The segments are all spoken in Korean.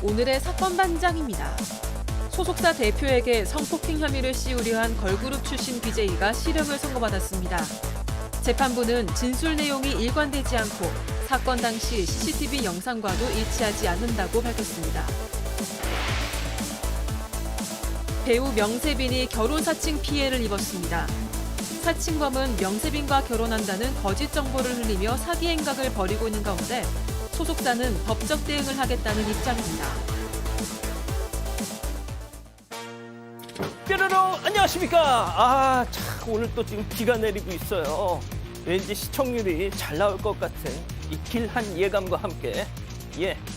오늘의 사건 반장입니다. 소속사 대표에게 성폭행 혐의를 씌우려 한 걸그룹 출신 BJ가 실형을 선고받았습니다. 재판부는 진술 내용이 일관되지 않고 사건 당시 CCTV 영상과도 일치하지 않는다고 밝혔습니다. 배우 명세빈이 결혼 사칭 피해를 입었습니다. 사칭범은 명세빈과 결혼한다는 거짓 정보를 흘리며 사기 행각을 벌이고 있는 가운데 소속사는 법적 대응을 하겠다는 입장입니다. 뾰로로 안녕하십니까. 참 오늘 또 지금 비가 내리고 있어요. 왠지 시청률이 잘 나올 것 같은 이 길한 예감과 함께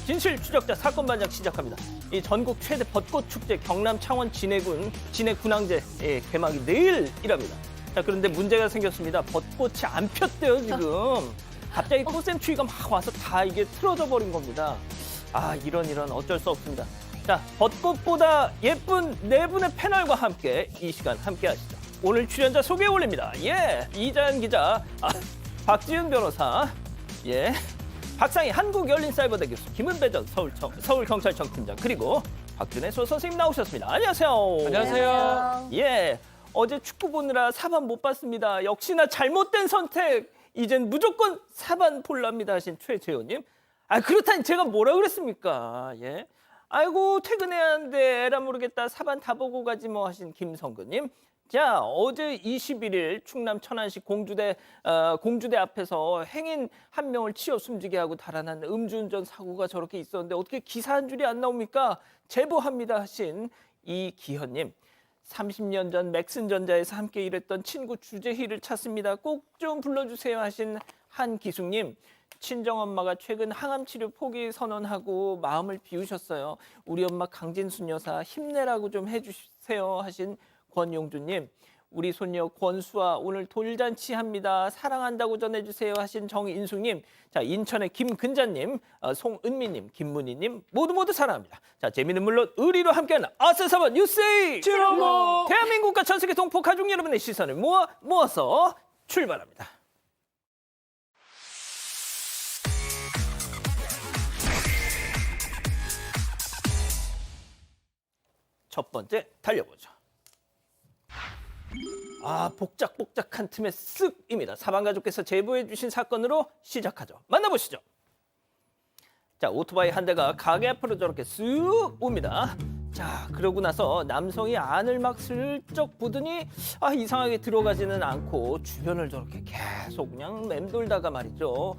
진실 추적자 사건 반장 시작합니다. 이 전국 최대 벚꽃 축제 경남 창원 진해군항제 개막이 내일이랍니다. 자, 그런데 문제가 생겼습니다. 벚꽃이 안 폈대요 지금. 갑자기 꽃샘 추위가 막 와서 다 이게 틀어져 버린 겁니다. 이런 어쩔 수 없습니다. 자, 벚꽃보다 예쁜 네 분의 패널과 함께 이 시간 함께 하시죠. 오늘 출연자 소개해 올립니다. 이자연 기자, 박지윤 변호사, 박상희 한국열린사이버대 교수, 김은배 전 서울경찰청 팀장, 그리고 박준혜 수선생님 나오셨습니다. 안녕하세요. 안녕하세요. 어제 축구 보느라 사반 못 봤습니다. 역시나 잘못된 선택. 이젠 무조건 사반 볼랍니다 하신 최재호님. 그렇다니 제가 뭐라 그랬습니까? 아이고 퇴근해야 하는데 에라 모르겠다 사반 다 보고 가지 뭐 하신 김성근님. 자, 어제 21일 충남 천안시 공주대 앞에서 행인 한 명을 치어 숨지게 하고 달아난 음주운전 사고가 저렇게 있었는데 어떻게 기사 한 줄이 안 나옵니까? 제보합니다 하신 이기현님. 30년 전 맥슨전자에서 함께 일했던 친구 주재희를 찾습니다. 꼭 좀 불러주세요 하신 한기숙님. 친정엄마가 최근 항암치료 포기 선언하고 마음을 비우셨어요. 우리 엄마 강진순 여사 힘내라고 좀 해주세요 하신 권용주님. 우리 손녀 권수아 오늘 돌잔치 합니다. 사랑한다고 전해주세요 하신 정인숙님. 자, 인천의 김근자님, 송은미님, 김문희님 모두 사랑합니다. 자, 재미는 물론 의리로 함께하는 아스사반 뉴스데이 찌롱모 대한민국과 전 세계 동포 가족 여러분의 시선을 모아서 출발합니다. 첫 번째 달려보죠. 복작복작한 틈에 쓱입니다. 사방가족께서 제보해 주신 사건으로 시작하죠. 만나보시죠. 자, 오토바이 한 대가 가게 앞으로 저렇게 쓱 옵니다. 자, 그러고 나서 남성이 안을 막 슬쩍 보더니 이상하게 들어가지는 않고 주변을 저렇게 계속 그냥 맴돌다가 말이죠.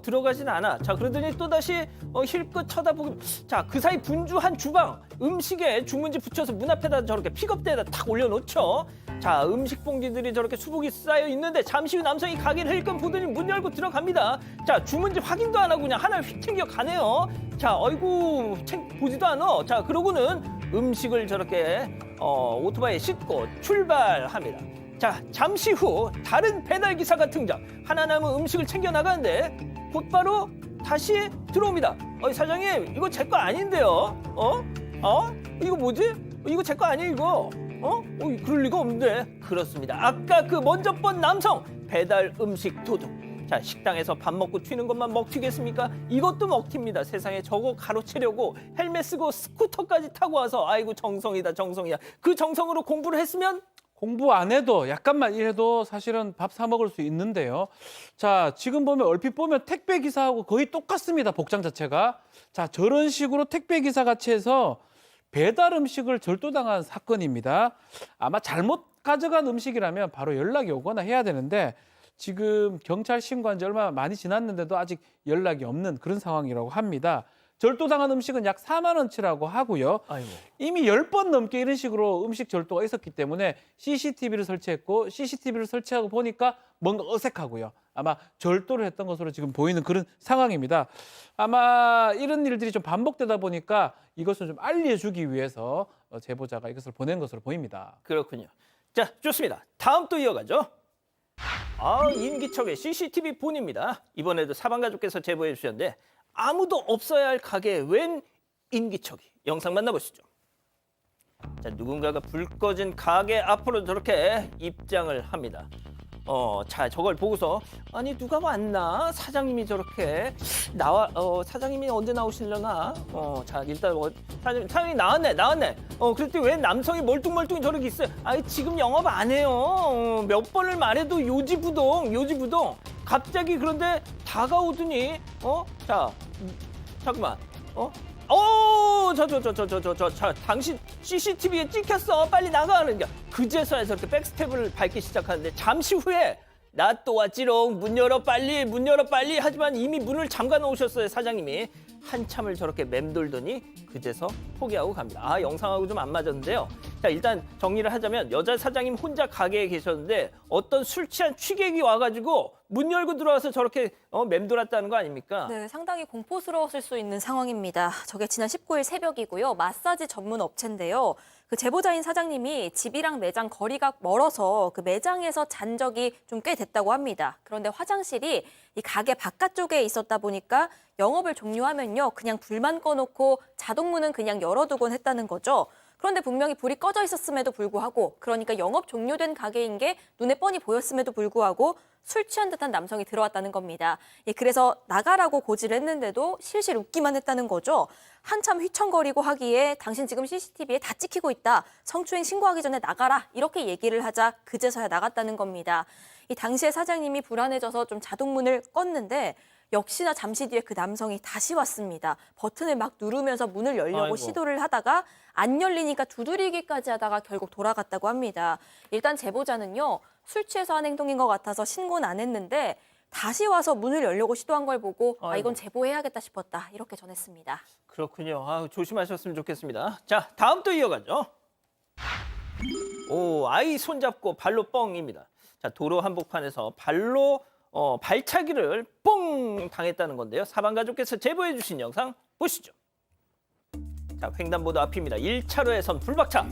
들어가진 않아. 자, 그러더니 또다시 힐끗 쳐다보고. 자, 그 사이 분주한 주방 음식에 주문지 붙여서 문 앞에다 저렇게 픽업대에다 탁 올려놓죠. 자, 음식 봉지들이 저렇게 수북이 쌓여 있는데 잠시 후 남성이 가게를 힐끔 보더니 문 열고 들어갑니다. 자, 주문지 확인도 안 하고 그냥 하나를 휙 챙겨 가네요. 자, 어이구 보지도 않아. 자, 그러고는 음식을 저렇게 오토바이에 싣고 출발합니다. 자, 잠시 후 다른 배달 기사가 등장. 하나 남은 음식을 챙겨 나가는데 곧바로 다시 들어옵니다. 사장님, 이거 제 거 아닌데요? 이거 뭐지? 이거 제 거 아니에요, 이거? 그럴 리가 없는데. 그렇습니다. 아까 그 먼저 본 남성 배달 음식 도둑. 자, 식당에서 밥 먹고 튀는 것만 먹튀겠습니까? 이것도 먹튀입니다. 세상에 저거 가로채려고 헬멧 쓰고 스쿠터까지 타고 와서 아이고 정성이다 정성이야. 그 정성으로 공부를 했으면 공부 안 해도 약간만 일해도 사실은 밥 사 먹을 수 있는데요. 자, 지금 보면 얼핏 보면 택배 기사하고 거의 똑같습니다. 복장 자체가. 자, 저런 식으로 택배 기사 같이 해서 배달 음식을 절도당한 사건입니다. 아마 잘못 가져간 음식이라면 바로 연락이 오거나 해야 되는데 지금 경찰 신고한 지 얼마 많이 지났는데도 아직 연락이 없는 그런 상황이라고 합니다. 절도당한 음식은 약 4만 원치라고 하고요. 아이고. 이미 10번 넘게 이런 식으로 음식 절도가 있었기 때문에 CCTV를 설치했고 CCTV를 설치하고 보니까 뭔가 어색하고요. 아마 절도를 했던 것으로 지금 보이는 그런 상황입니다. 아마 이런 일들이 좀 반복되다 보니까 이것을 좀 알려주기 위해서 제보자가 이것을 보낸 것으로 보입니다. 그렇군요. 자, 좋습니다. 다음 또 이어가죠. 임기척의 CCTV 본입니다. 이번에도 사방가족께서 제보해 주셨는데 아무도 없어야 할 가게에 웬 임기척이. 영상 만나보시죠. 자, 누군가가 불 꺼진 가게 앞으로 저렇게 입장을 합니다. 자, 저걸 보고서 아니 누가 왔나? 사장님이 저렇게 사장님이 언제 나오시려나? 자, 일단 사장님이 나왔네. 그랬더니 왜 남성이 멀뚱멀뚱히 저렇게 있어요? 아이, 지금 영업 안 해요. 몇 번을 말해도 요지부동. 갑자기 그런데 다가오더니 자, 잠깐만. 자, 당신 CCTV에 찍혔어. 빨리 나가는 게. 그제서야 저렇게 백스텝을 밟기 시작하는데 잠시 후에 나 또 왔지롱. 문 열어 빨리. 하지만 이미 문을 잠가 놓으셨어요, 사장님이. 한참을 저렇게 맴돌더니 그제서 포기하고 갑니다. 아, 영상하고 좀 안 맞았는데요. 자, 일단 정리를 하자면 여자 사장님 혼자 가게에 계셨는데 어떤 술 취한 취객이 와가지고 문 열고 들어와서 저렇게 맴돌았다는 거 아닙니까? 네, 상당히 공포스러웠을 수 있는 상황입니다. 저게 지난 19일 새벽이고요. 마사지 전문 업체인데요. 그 제보자인 사장님이 집이랑 매장 거리가 멀어서 그 매장에서 잔 적이 좀 꽤 됐다고 합니다. 그런데 화장실이 이 가게 바깥쪽에 있었다 보니까 영업을 종료하면요, 그냥 불만 꺼놓고 자동문은 그냥 열어두곤 했다는 거죠. 그런데 분명히 불이 꺼져 있었음에도 불구하고, 그러니까 영업 종료된 가게인 게 눈에 뻔히 보였음에도 불구하고 술 취한 듯한 남성이 들어왔다는 겁니다. 예, 그래서 나가라고 고지를 했는데도 실실 웃기만 했다는 거죠. 한참 휘청거리고 하기에 당신 지금 CCTV에 다 찍히고 있다. 성추행 신고하기 전에 나가라. 이렇게 얘기를 하자 그제서야 나갔다는 겁니다. 이 당시에 사장님이 불안해져서 좀 자동문을 껐는데 역시나 잠시 뒤에 그 남성이 다시 왔습니다. 버튼을 막 누르면서 문을 열려고 아이고. 시도를 하다가 안 열리니까 두드리기까지 하다가 결국 돌아갔다고 합니다. 일단 제보자는요, 술 취해서 한 행동인 것 같아서 신고는 안 했는데 다시 와서 문을 열려고 시도한 걸 보고 아, 이건 제보해야겠다 싶었다. 이렇게 전했습니다. 그렇군요. 아, 조심하셨으면 좋겠습니다. 자, 다음 또 이어가죠. 아이 손잡고 발로 뻥입니다. 자, 도로 한복판에서 발로 발차기를 뻥 당했다는 건데요. 사방가족께서 제보해 주신 영상 보시죠. 자, 횡단보도 앞입니다. 1차로에선 불박차.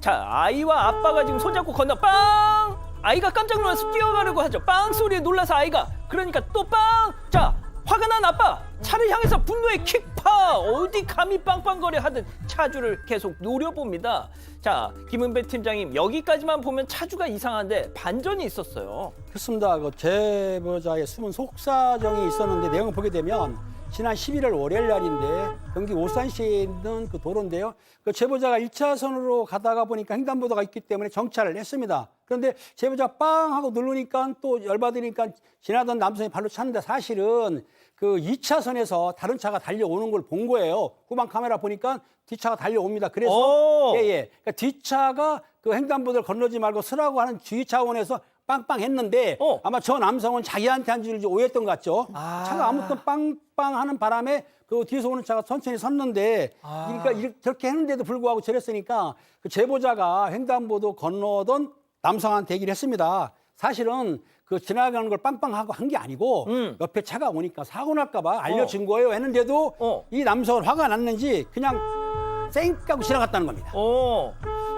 자, 아이와 아빠가 지금 손잡고 건너 빵! 아이가 깜짝 놀라서 뛰어가려고 하죠. 빵 소리에 놀라서 아이가. 그러니까 또 빵! 자, 화가 난 아빠. 차를 향해서 분노의 킥파. 어디 감히 빵빵거려 하듯 차주를 계속 노려봅니다. 자, 김은배 팀장님, 여기까지만 보면 차주가 이상한데 반전이 있었어요. 그렇습니다. 그 제보자의 숨은 속사정이 있었는데 내용을 보게 되면 지난 11월 월요일 날인데 경기 오산시에 있는 그 도로인데요. 그 제보자가 1차선으로 가다가 보니까 횡단보도가 있기 때문에 정차를 했습니다. 그런데 제보자가 빵 하고 누르니까 또 열받으니까 지나던 남성이 발로 찼는데 사실은 그 2차선에서 다른 차가 달려오는 걸 본 거예요. 후방 카메라 보니까 뒷차가 달려옵니다. 그래서 그러니까 뒷차가 그 횡단보도를 건너지 말고 서라고 하는 주의 차원에서 빵빵 했는데 아마 저 남성은 자기한테 한 줄 오해했던 것 같죠. 차가 아무튼 빵빵 하는 바람에 그 뒤에서 오는 차가 천천히 섰는데 그러니까 저렇게 했는데도 불구하고 저랬으니까 그 제보자가 횡단보도 건너던 남성한테 얘기를 했습니다. 사실은 그 지나가는 걸 빵빵하고 한 게 아니고 옆에 차가 오니까 사고 날까 봐 알려준 거예요 했는데도 이 남성은 화가 났는지 그냥 쌩까고 지나갔다는 겁니다.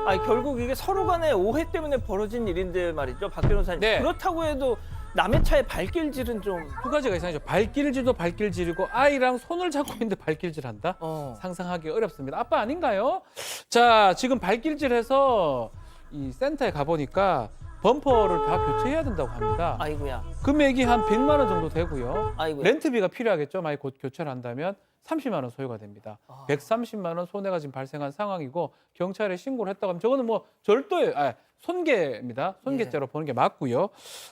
아니, 결국 이게 서로 간의 오해 때문에 벌어진 일인데 말이죠, 박 변호사님. 네. 그렇다고 해도 남의 차에 발길질은 좀. 두 가지가 이상하죠. 발길질도 발길질이고 아이랑 손을 잡고 있는데 발길질한다? 상상하기 어렵습니다. 아빠 아닌가요? 자, 지금 발길질해서 이 센터에 가보니까 범퍼를 다 교체해야 된다고 합니다. 아이고야. 금액이 한 100만 원 정도 되고요. 아이고야. 렌트비가 필요하겠죠. 만약 곧 교체를 한다면 30만 원 소요가 됩니다. 130만 원 손해가 지금 발생한 상황이고 경찰에 신고를 했다고 하면 저거는 뭐 절도의 손괴입니다. 손괴죄로 보는 게 맞고요.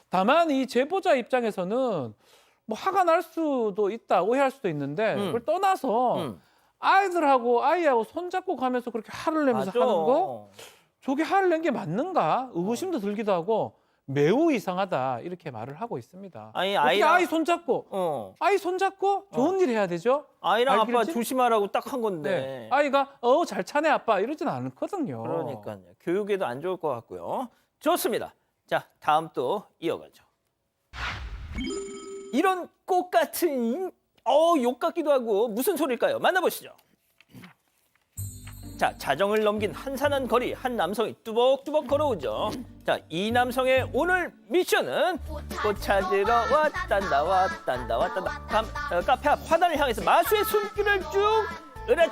다만 이 제보자 입장에서는 뭐 화가 날 수도 있다, 오해할 수도 있는데 그걸 떠나서 아이하고 손잡고 가면서 그렇게 화를 내면서 맞아. 하는 거 저게 화를 낸 게 맞는가 의구심도 들기도 하고 매우 이상하다 이렇게 말을 하고 있습니다. 아니, 어떻게 아이 손잡고 아이 손잡고 좋은 일 해야 되죠? 아이랑 아빠 발길질? 조심하라고 딱 한 건데. 네. 아이가 잘 차네 아빠 이러진 않거든요. 그러니까요. 교육에도 안 좋을 것 같고요. 좋습니다. 자, 다음 또 이어가죠. 이런 꽃 같은 욕 같기도 하고 무슨 소리일까요? 만나보시죠. 자, 자정을 넘긴 한산한 거리 한 남성이 뚜벅뚜벅 걸어오죠. 자, 이 남성의 오늘 미션은 꽃 찾으러 왔단다. 카페 앞 화단을 향해서 마수의 손길을 쭉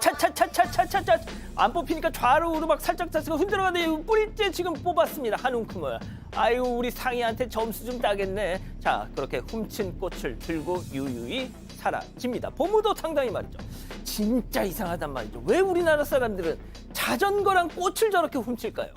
차차차차차차차 안 뽑히니까 좌로 우르막 살짝 흔들어가는데 뿌리째 지금 뽑았습니다. 한 움큼을. 아유 우리 상희한테 점수 좀 따겠네. 자 그렇게 훔친 꽃을 들고 유유히 사라집니다. 보무도 상당히 말이죠. 진짜 이상하단 말이죠. 왜 우리나라 사람들은 자전거랑 꽃을 저렇게 훔칠까요?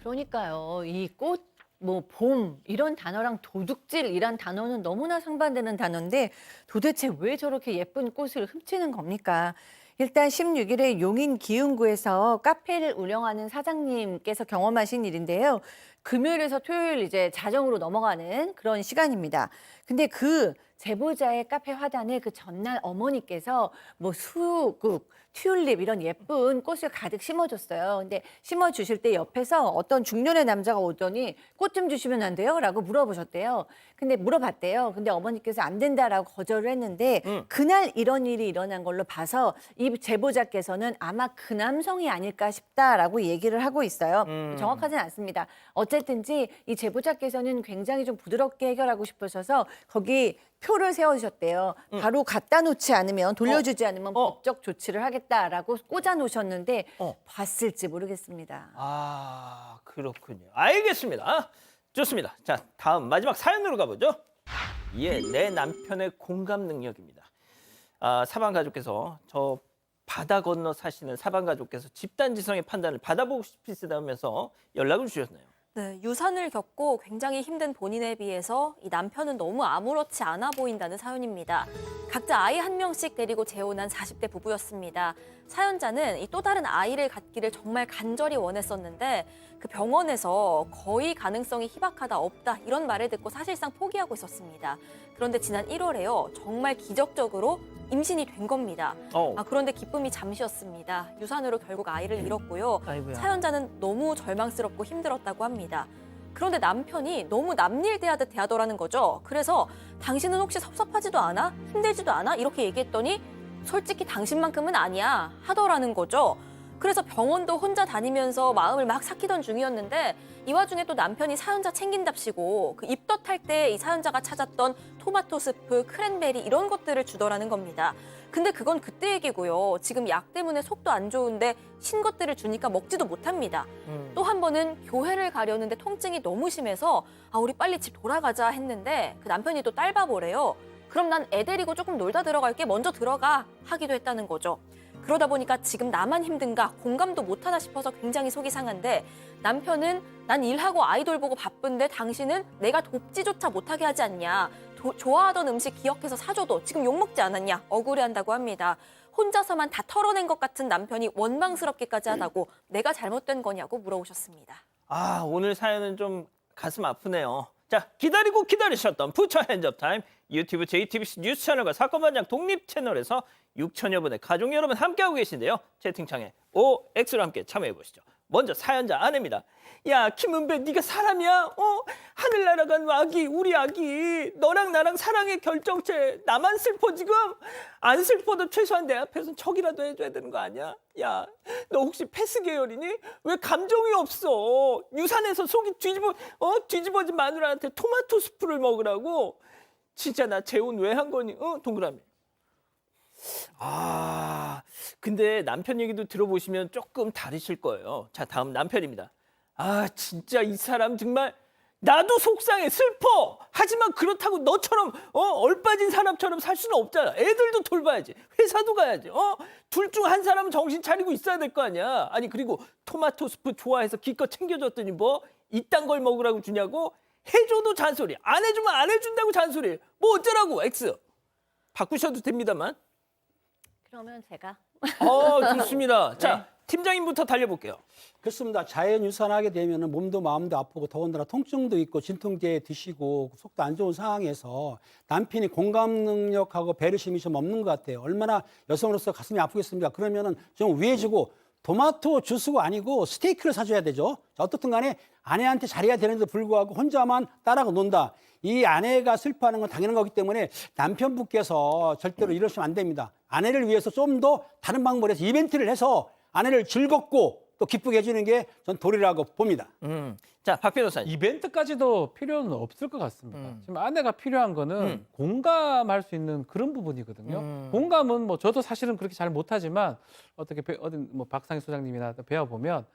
그러니까요. 이 꽃, 뭐 봄 이런 단어랑 도둑질이란 단어는 너무나 상반되는 단어인데 도대체 왜 저렇게 예쁜 꽃을 훔치는 겁니까? 일단 16일에 용인 기흥구에서 카페를 운영하는 사장님께서 경험하신 일인데요. 금요일에서 토요일 이제 자정으로 넘어가는 그런 시간입니다. 근데 그 제보자의 카페 화단에 그 전날 어머니께서 뭐 수국, 튤립 이런 예쁜 꽃을 가득 심어줬어요. 근데 심어주실 때 옆에서 어떤 중년의 남자가 오더니 꽃 좀 주시면 안 돼요? 라고 물어보셨대요. 근데 물어봤대요. 근데 어머니께서 안 된다라고 거절을 했는데 그날 이런 일이 일어난 걸로 봐서 이 제보자께서는 아마 그 남성이 아닐까 싶다라고 얘기를 하고 있어요. 정확하지는 않습니다. 어쨌든지 이 제보자께서는 굉장히 좀 부드럽게 해결하고 싶으셔서 거기 표를 세워주셨대요. 바로 갖다 놓지 않으면 돌려주지 않으면 법적 조치를 하겠다라고 꽂아 놓으셨는데 봤을지 모르겠습니다. 아 그렇군요. 알겠습니다. 좋습니다. 자 다음 마지막 사연으로 가보죠. 예, 내 남편의 공감 능력입니다. 사방 가족께서 저 바다 건너 사시는 사방 가족께서 집단 지성의 판단을 받아보고 싶으시다면서 연락을 주셨네요. 네, 유산을 겪고 굉장히 힘든 본인에 비해서 이 남편은 너무 아무렇지 않아 보인다는 사연입니다. 각자 아이 한 명씩 데리고 재혼한 40대 부부였습니다. 사연자는 이 또 다른 아이를 갖기를 정말 간절히 원했었는데 그 병원에서 거의 가능성이 희박하다 없다 이런 말을 듣고 사실상 포기하고 있었습니다. 그런데 지난 1월에요. 정말 기적적으로 임신이 된 겁니다. 그런데 기쁨이 잠시였습니다. 유산으로 결국 아이를 잃었고요. 아이고야. 사연자는 너무 절망스럽고 힘들었다고 합니다. 그런데 남편이 너무 남일 대하듯 대하더라는 거죠. 그래서 당신은 혹시 섭섭하지도 않아? 힘들지도 않아? 이렇게 얘기했더니 솔직히 당신만큼은 아니야 하더라는 거죠. 그래서 병원도 혼자 다니면서 마음을 막 삭히던 중이었는데 이 와중에 또 남편이 사연자 챙긴답시고 그 입덧할 때 이 사연자가 찾았던 토마토 스프, 크랜베리 이런 것들을 주더라는 겁니다. 근데 그건 그때 얘기고요. 지금 약 때문에 속도 안 좋은데 신 것들을 주니까 먹지도 못합니다. 또 한 번은 교회를 가려는데 통증이 너무 심해서 우리 빨리 집 돌아가자 했는데 그 남편이 또 딸바보래요. 그럼 난 애 데리고 조금 놀다 들어갈게 먼저 들어가 하기도 했다는 거죠. 그러다 보니까 지금 나만 힘든가 공감도 못하나 싶어서 굉장히 속이 상한데 남편은 난 일하고 아이 돌보고 바쁜데 당신은 내가 돕지조차 못하게 하지 않냐. 좋아하던 음식 기억해서 사줘도 지금 욕먹지 않았냐. 억울해한다고 합니다. 혼자서만 다 털어낸 것 같은 남편이 원망스럽기까지 하다고 내가 잘못된 거냐고 물어보셨습니다. 오늘 사연은 좀 가슴 아프네요. 자, 기다리고 기다리셨던 부처 핸즈업 타임 유튜브 JTBC 뉴스 채널과 사건반장 독립 채널에서 6천여 분의 가족 여러분 함께하고 계신데요. 채팅창에 OX로 함께 참여해 보시죠. 먼저 사연자 아내입니다. 야, 김은배 네가 사람이야? 하늘 날아간 아기, 우리 아기. 너랑 나랑 사랑의 결정체. 나만 슬퍼 지금? 안 슬퍼도 최소한 내 앞에서는 척이라도 해줘야 되는 거 아니야? 야, 너 혹시 패스 계열이니? 왜 감정이 없어? 유산에서 속이 뒤집어진 마누라한테 토마토 스프를 먹으라고? 진짜 나 재혼 왜 한 거니? 동그라미. 근데 남편 얘기도 들어보시면 조금 다르실 거예요. 자, 다음 남편입니다. 진짜 이 사람 정말 나도 속상해, 슬퍼. 하지만 그렇다고 너처럼 얼빠진 사람처럼 살 수는 없잖아. 애들도 돌봐야지. 회사도 가야지. 둘 중 한 사람은 정신 차리고 있어야 될 거 아니야. 아니 그리고 토마토 스프 좋아해서 기껏 챙겨줬더니 뭐 이딴 걸 먹으라고 주냐고? 해줘도 잔소리. 안 해주면 안 해준다고 잔소리. 뭐 어쩌라고 X. 바꾸셔도 됩니다만. 그러면 제가 좋습니다. 자, 팀장님부터 달려볼게요. 그렇습니다. 자연 유산하게 되면 몸도 마음도 아프고 더군다나 통증도 있고 진통제 드시고 속도 안 좋은 상황에서 남편이 공감 능력하고 배려심이 좀 없는 것 같아요. 얼마나 여성으로서 가슴이 아프겠습니까? 그러면은 좀 위해주고 토마토 주스가 아니고 스테이크를 사줘야 되죠. 자, 어떻든 간에 아내한테 잘해야 되는데도 불구하고 혼자만 따라가 논다. 이 아내가 슬퍼하는 건 당연한 거기 때문에 남편분께서 절대로 이러시면 안 됩니다. 아내를 위해서 좀 더 다른 방법으로 해서 이벤트를 해서 아내를 즐겁고 또 기쁘게 해주는 게 전 도리라고 봅니다. 자, 박 변호사님. 이벤트까지도 필요는 없을 것 같습니다. 지금 아내가 필요한 거는 공감할 수 있는 그런 부분이거든요. 공감은 뭐 저도 사실은 그렇게 잘 못하지만 어떻게 어디 뭐 박상희 소장님이나 배워보면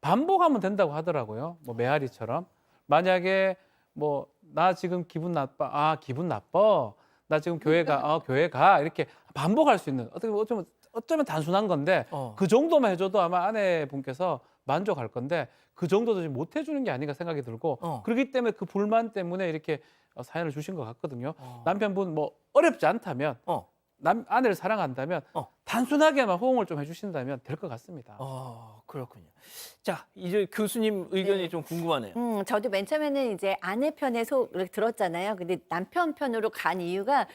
반복하면 된다고 하더라고요. 뭐 메아리처럼. 만약에 뭐 나 지금 기분 나빠, 아 기분 나빠, 나 지금 교회 가, 교회 가 이렇게 반복할 수 있는 어쩌면 단순한 건데 그 정도만 해줘도 아마 아내분께서 만족할 건데 그 정도도 지금 못 해주는 게 아닌가 생각이 들고 그렇기 때문에 그 불만 때문에 이렇게 사연을 주신 것 같거든요. 남편분 뭐 어렵지 않다면 아내를 사랑한다면 단순하게만 호응을 좀 해주신다면 될 것 같습니다. 그렇군요. 자, 이제 교수님 의견이 네. 좀 궁금하네요. 저도 맨 처음에는 이제 아내 편의 속을 들었잖아요. 근데 남편 편으로 간 이유가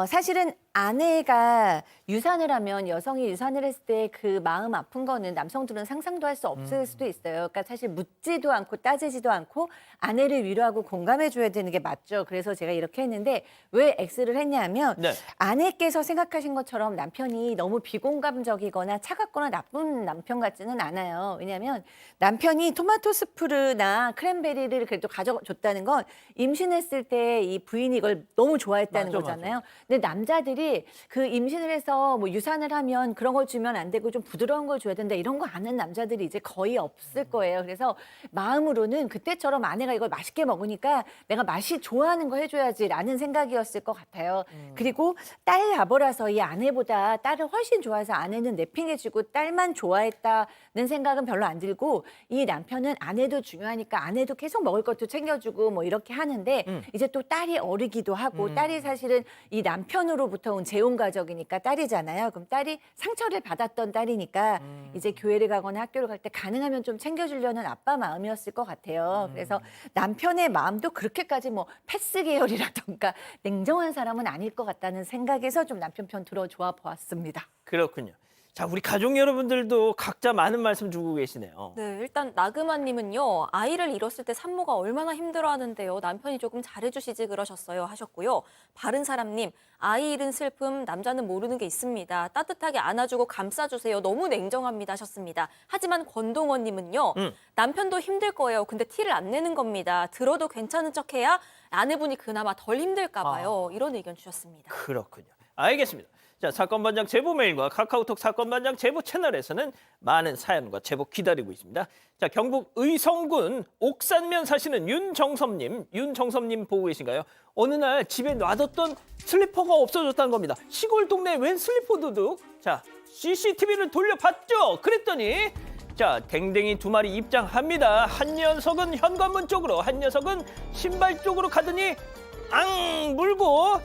사실은 아내가 유산을 하면 여성이 유산을 했을 때 그 마음 아픈 거는 남성들은 상상도 할 수 없을 수도 있어요. 그러니까 사실 묻지도 않고 따지지도 않고 아내를 위로하고 공감해 줘야 되는 게 맞죠. 그래서 제가 이렇게 했는데 왜 X를 했냐면 네. 아내께서 생각하신 것처럼 남편이 너무 비공감적이거나 차갑거나 나쁜 남편 같지는 않아요. 왜냐하면 남편이 토마토 스프나 크랜베리를 그래도 가져줬다는 건 임신했을 때 이 부인이 이걸 너무 좋아했다는 맞아, 거잖아요. 근데 남자들이 그 임신을 해서 뭐 유산을 하면 그런 걸 주면 안 되고 좀 부드러운 걸 줘야 된다 이런 거 아는 남자들이 이제 거의 없을 거예요. 그래서 마음으로는 그때처럼 아내가 이걸 맛있게 먹으니까 내가 맛이 좋아하는 거 해줘야지라는 생각이었을 것 같아요. 그리고 딸 아버라서 이 아내보다 딸을 훨씬 좋아해서 아내는 내팽개치고 딸만 좋아했다는 생각은 별로 안 들고 이 남편은 아내도 중요하니까 아내도 계속 먹을 것도 챙겨주고 뭐 이렇게 하는데 이제 또 딸이 어리기도 하고 딸이 사실은 이 남편으로부터 온 재혼 가족이니까 딸이잖아요. 그럼 딸이 상처를 받았던 딸이니까 이제 교회를 가거나 학교를 갈 때 가능하면 좀 챙겨주려는 아빠 마음이었을 것 같아요. 그래서 남편의 마음도 그렇게까지 뭐 패스 계열이라던가 냉정한 사람은 아닐 것 같다는 생각에서 좀 남편 편 들어줘아 보았습니다. 그렇군요. 자, 우리 가족 여러분들도 각자 많은 말씀 주고 계시네요. 네, 일단 나그마님은요. 아이를 잃었을 때 산모가 얼마나 힘들어하는데요. 남편이 조금 잘해주시지 그러셨어요 하셨고요. 바른사람님, 아이 잃은 슬픔 남자는 모르는 게 있습니다. 따뜻하게 안아주고 감싸주세요. 너무 냉정합니다 하셨습니다. 하지만 권동원님은요. 남편도 힘들 거예요. 근데 티를 안 내는 겁니다. 들어도 괜찮은 척해야 아내분이 그나마 덜 힘들까 봐요. 이런 의견 주셨습니다. 그렇군요. 알겠습니다. 자, 사건반장 제보 메일과 카카오톡 사건반장 제보 채널에서는 많은 사연과 제보 기다리고 있습니다. 자, 경북 의성군 옥산면 사시는 윤정섭님 보고 계신가요? 어느 날 집에 놔뒀던 슬리퍼가 없어졌다는 겁니다. 시골 동네 웬 슬리퍼 도둑? 자, CCTV를 돌려봤죠. 그랬더니 자, 댕댕이 2마리 입장합니다. 한 녀석은 현관문 쪽으로, 한 녀석은 신발 쪽으로 가더니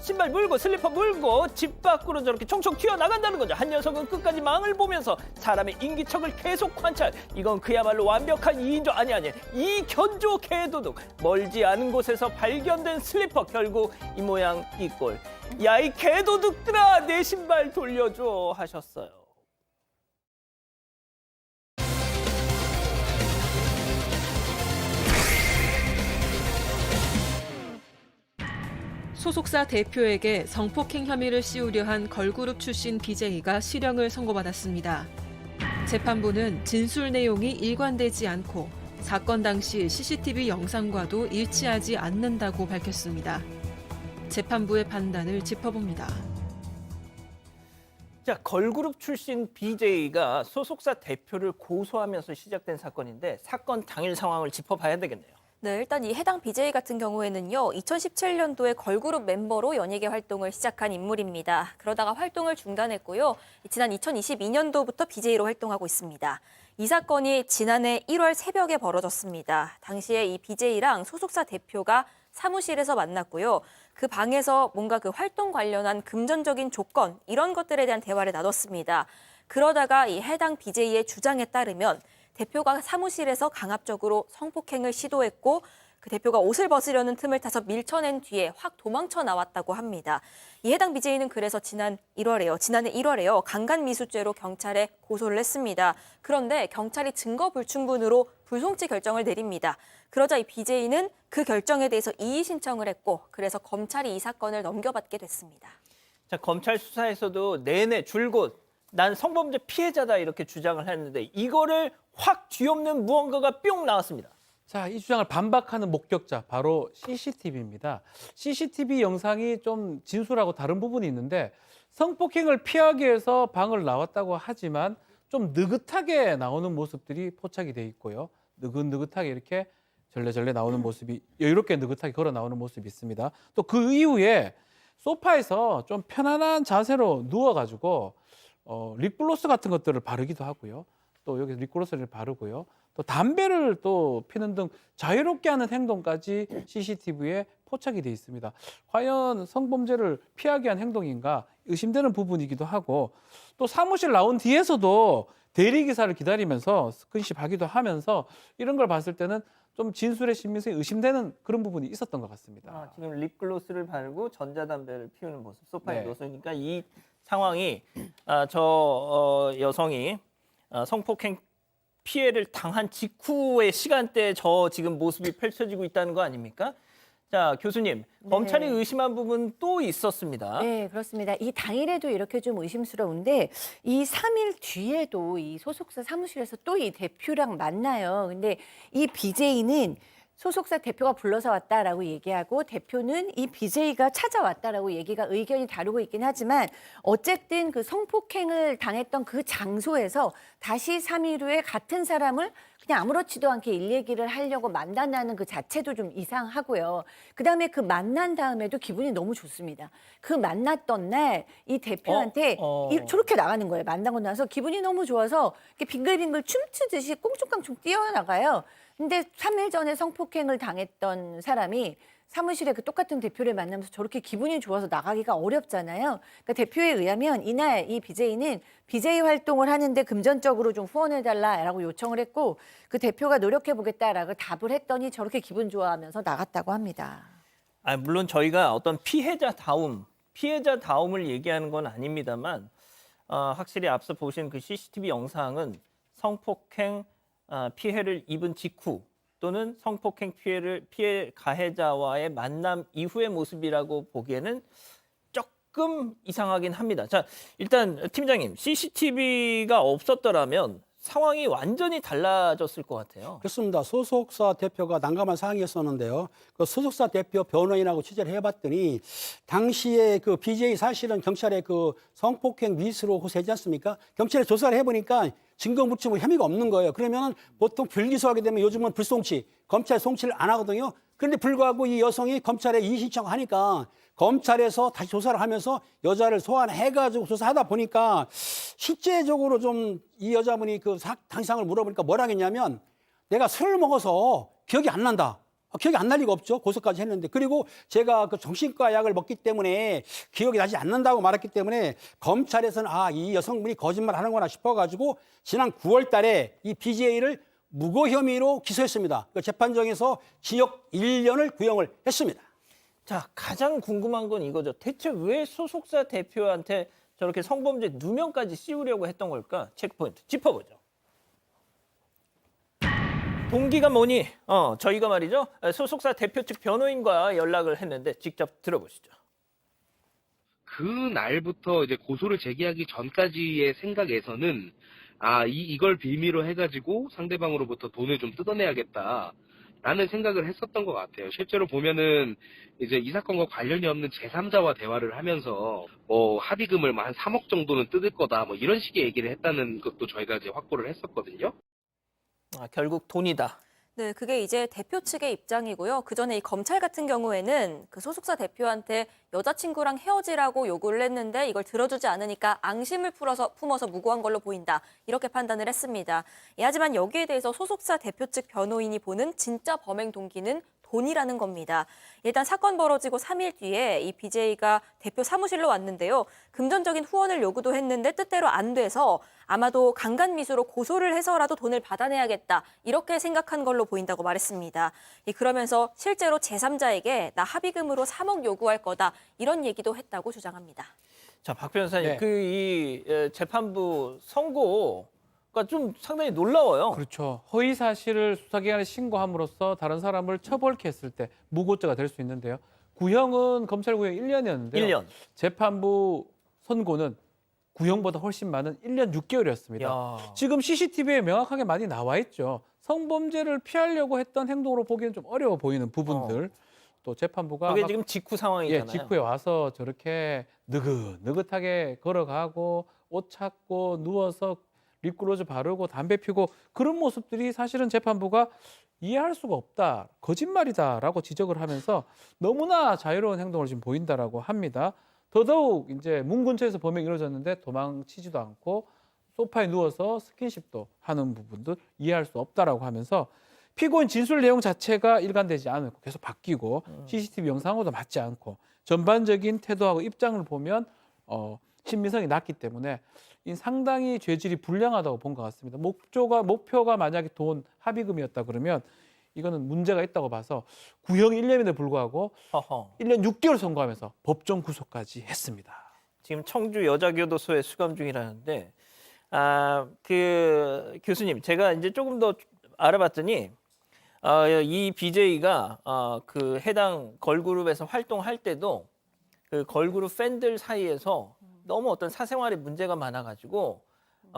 신발 물고 슬리퍼 물고 집 밖으로 저렇게 총총 튀어나간다는 거죠. 한 녀석은 끝까지 망을 보면서 사람의 인기척을 계속 관찰. 이건 그야말로 완벽한 2인조 아니 이견조 개도둑. 멀지 않은 곳에서 발견된 슬리퍼. 결국 이 모양 이 꼴. 야, 이 개도둑들아, 내 신발 돌려줘 하셨어요. 소속사 대표에게 성폭행 혐의를 씌우려 한 걸그룹 출신 BJ가 실형을 선고받았습니다. 재판부는 진술 내용이 일관되지 않고 사건 당시 CCTV 영상과도 일치하지 않는다고 밝혔습니다. 재판부의 판단을 짚어봅니다. 자, 걸그룹 출신 BJ가 소속사 대표를 고소하면서 시작된 사건인데 사건 당일 상황을 짚어봐야 되겠네요. 네, 일단 이 해당 BJ 같은 경우에는요, 2017년도에 걸그룹 멤버로 연예계 활동을 시작한 인물입니다. 그러다가 활동을 중단했고요. 지난 2022년도부터 BJ로 활동하고 있습니다. 이 사건이 지난해 1월 새벽에 벌어졌습니다. 당시에 이 BJ랑 소속사 대표가 사무실에서 만났고요. 그 방에서 뭔가 그 활동 관련한 금전적인 조건, 이런 것들에 대한 대화를 나눴습니다. 그러다가 이 해당 BJ의 주장에 따르면 대표가 사무실에서 강압적으로 성폭행을 시도했고 그 대표가 옷을 벗으려는 틈을 타서 밀쳐낸 뒤에 확 도망쳐 나왔다고 합니다. 이 해당 BJ는 그래서 지난해 1월에요. 강간미수죄로 경찰에 고소를 했습니다. 그런데 경찰이 증거 불충분으로 불송치 결정을 내립니다. 그러자 이 BJ는 그 결정에 대해서 이의 신청을 했고 그래서 검찰이 이 사건을 넘겨받게 됐습니다. 자, 검찰 수사에서도 내내 줄곧 난 성범죄 피해자다 이렇게 주장을 했는데 이거를 확 뒤엎는 무언가가 뿅 나왔습니다. 자, 이 주장을 반박하는 목격자 바로 CCTV입니다. CCTV 영상이 좀 진술하고 다른 부분이 있는데 성폭행을 피하기 위해서 방을 나왔다고 하지만 좀 느긋하게 나오는 모습들이 포착이 돼 있고요. 느긋느긋하게 이렇게 절레절레 나오는 모습이 여유롭게 느긋하게 걸어 나오는 모습이 있습니다. 또 그 이후에 소파에서 좀 편안한 자세로 누워가지고 립글로스 같은 것들을 바르기도 하고요. 또 여기서 립글로스를 바르고요. 또 담배를 또 피는 등 자유롭게 하는 행동까지 CCTV에 포착이 돼 있습니다. 과연 성범죄를 피하기 위한 행동인가 의심되는 부분이기도 하고 또 사무실 나온 뒤에서도 대리기사를 기다리면서 스킨십 하기도 하면서 이런 걸 봤을 때는 좀 진술의 신빙성이 의심되는 그런 부분이 있었던 것 같습니다. 지금 립글로스를 바르고 전자담배를 피우는 모습 소파에 네. 누워서니까 이 상황이 여성이 성폭행 피해를 당한 직후의 시간대에 지금 모습이 펼쳐지고 있다는 거 아닙니까? 자, 교수님, 검찰이 의심한 부분 또 있었습니다. 네, 그렇습니다. 이 당일에도 이렇게 좀 의심스러운데 이 3일 뒤에도 이 소속사 사무실에서 또 이 대표랑 만나요. 근데 이 BJ는 소속사 대표가 불러서 왔다라고 얘기하고 대표는 이 BJ가 찾아왔다라고 얘기가 의견이 다르고 있긴 하지만 어쨌든 그 성폭행을 당했던 그 장소에서 다시 3일 후에 같은 사람을 그냥 아무렇지도 않게 일 얘기를 하려고 만난다는 그 자체도 좀 이상하고요. 그다음에 그 만난 다음에도 기분이 너무 좋습니다. 그 만났던 날 이 대표한테 저렇게 나가는 거예요. 만나고 나서 기분이 너무 좋아서 이렇게 빙글빙글 춤추듯이 꽁충깡충 뛰어나가요. 근데 3일 전에 성폭행을 당했던 사람이 사무실에 그 똑같은 대표를 만나면서 저렇게 기분이 좋아서 나가기가 어렵잖아요. 그러니까 대표에 의하면 이날 이 BJ는 BJ 활동을 하는데 금전적으로 좀 후원해달라라고 요청을 했고 그 대표가 노력해보겠다라고 답을 했더니 저렇게 기분 좋아하면서 나갔다고 합니다. 물론 저희가 어떤 피해자다움을 얘기하는 건 아닙니다만 확실히 앞서 보신 그 CCTV 영상은 성폭행 피해를 입은 직후 또는 성폭행 피해 가해자와의 만남 이후의 모습이라고 보기에는 조금 이상하긴 합니다. 자, 일단 팀장님, CCTV가 없었더라면 상황이 완전히 달라졌을 것 같아요. 그렇습니다. 소속사 대표가 난감한 상황이었었는데요. 그 소속사 대표 변호인하고 취재를 해봤더니 당시에 그 BJ 사실은 경찰에 그 성폭행 미수로 호소하지 않습니까? 경찰에 조사를 해보니까 증거 물증 혐의가 없는 거예요. 그러면 보통 불기소하게 되면 요즘은 불송치, 검찰 송치를 안 하거든요. 그런데 불구하고 이 여성이 검찰에 이의 신청하니까 검찰에서 다시 조사를 하면서 여자를 소환해가지고 조사하다 보니까 실제적으로 좀 이 여자분이 그 당상을 물어보니까 뭐라 했냐면 내가 술을 먹어서 기억이 안 난다. 기억이 안 날 리가 없죠. 고소까지 했는데. 그리고 제가 그 정신과 약을 먹기 때문에 기억이 나지 않는다고 말했기 때문에 검찰에서는 이 여성분이 거짓말 하는구나 싶어가지고 지난 9월 달에 이 BJ를 무고 혐의로 기소했습니다. 그 재판정에서 징역 1년을 구형을 했습니다. 자, 가장 궁금한 건 이거죠. 대체 왜 소속사 대표한테 저렇게 성범죄 누명까지 씌우려고 했던 걸까? 체크포인트 짚어보죠. 동기가 뭐니? 저희가 말이죠. 소속사 대표 측 변호인과 연락을 했는데 직접 들어보시죠. 그 날부터 이제 고소를 제기하기 전까지의 생각에서는 이걸 빌미로 해가지고 상대방으로부터 돈을 좀 뜯어내야겠다. 라는 생각을 했었던 것 같아요. 실제로 보면은 이제 이 사건과 관련이 없는 제3자와 대화를 하면서 합의금을 한 3억 정도는 뜯을 거다. 이런 식의 얘기를 했다는 것도 저희가 이제 확보를 했었거든요. 결국 돈이다. 네, 그게 이제 대표 측의 입장이고요. 그 전에 이 검찰 같은 경우에는 그 소속사 대표한테 여자친구랑 헤어지라고 요구를 했는데 이걸 들어주지 않으니까 앙심을 품어서 무고한 걸로 보인다. 이렇게 판단을 했습니다. 하지만 여기에 대해서 소속사 대표 측 변호인이 보는 진짜 범행 동기는 돈이라는 겁니다. 일단 사건 벌어지고 3일 뒤에 이 BJ가 대표 사무실로 왔는데요. 금전적인 후원을 요구도 했는데 뜻대로 안 돼서 아마도 강간미수로 고소를 해서라도 돈을 받아내야겠다. 이렇게 생각한 걸로 보인다고 말했습니다. 그러면서 실제로 제3자에게 나 합의금으로 3억 요구할 거다. 이런 얘기도 했다고 주장합니다. 자, 박 변호사님, 네. 이 재판부 선고가 좀 상당히 놀라워요. 그렇죠. 허위 사실을 수사기관에 신고함으로써 다른 사람을 처벌케 했을 때 무고죄가 될 수 있는데요. 구형은 검찰 구형 1년이었는데요. 1년. 재판부 선고는 구형보다 훨씬 많은 1년 6개월이었습니다. 야. 지금 CCTV에 명확하게 많이 나와 있죠. 성범죄를 피하려고 했던 행동으로 보기에는 좀 어려워 보이는 부분들. 또 재판부가 그게 지금 직후 상황이잖아요. 직후에 와서 저렇게 느긋하게 걸어가고 옷 찾고 누워서 립글로즈 바르고 담배 피고 그런 모습들이 사실은 재판부가 이해할 수가 없다, 거짓말이다라고 지적을 하면서 너무나 자유로운 행동을 지금 보인다라고 합니다. 더더욱 이제 문 근처에서 범행이 이루어졌는데 도망치지도 않고 소파에 누워서 스킨십도 하는 부분도 이해할 수 없다라고 하면서 피고인 진술 내용 자체가 일관되지 않고 계속 바뀌고 CCTV 영상하고도 맞지 않고 전반적인 태도하고 입장을 보면 친미성이 낮기 때문에 상당히 죄질이 불량하다고 본 것 같습니다. 목표가 만약에 돈 합의금이었다 그러면 이거는 문제가 있다고 봐서 구형 1년에도 불구하고 허허. 1년 6개월 선고하면서 법정 구속까지 했습니다. 지금 청주 여자교도소에 수감 중이라는데 그 교수님 제가 이제 조금 더 알아봤더니 이 BJ가 그 해당 걸그룹에서 활동할 때도 그 걸그룹 팬들 사이에서 너무 어떤 사생활에 문제가 많아가지고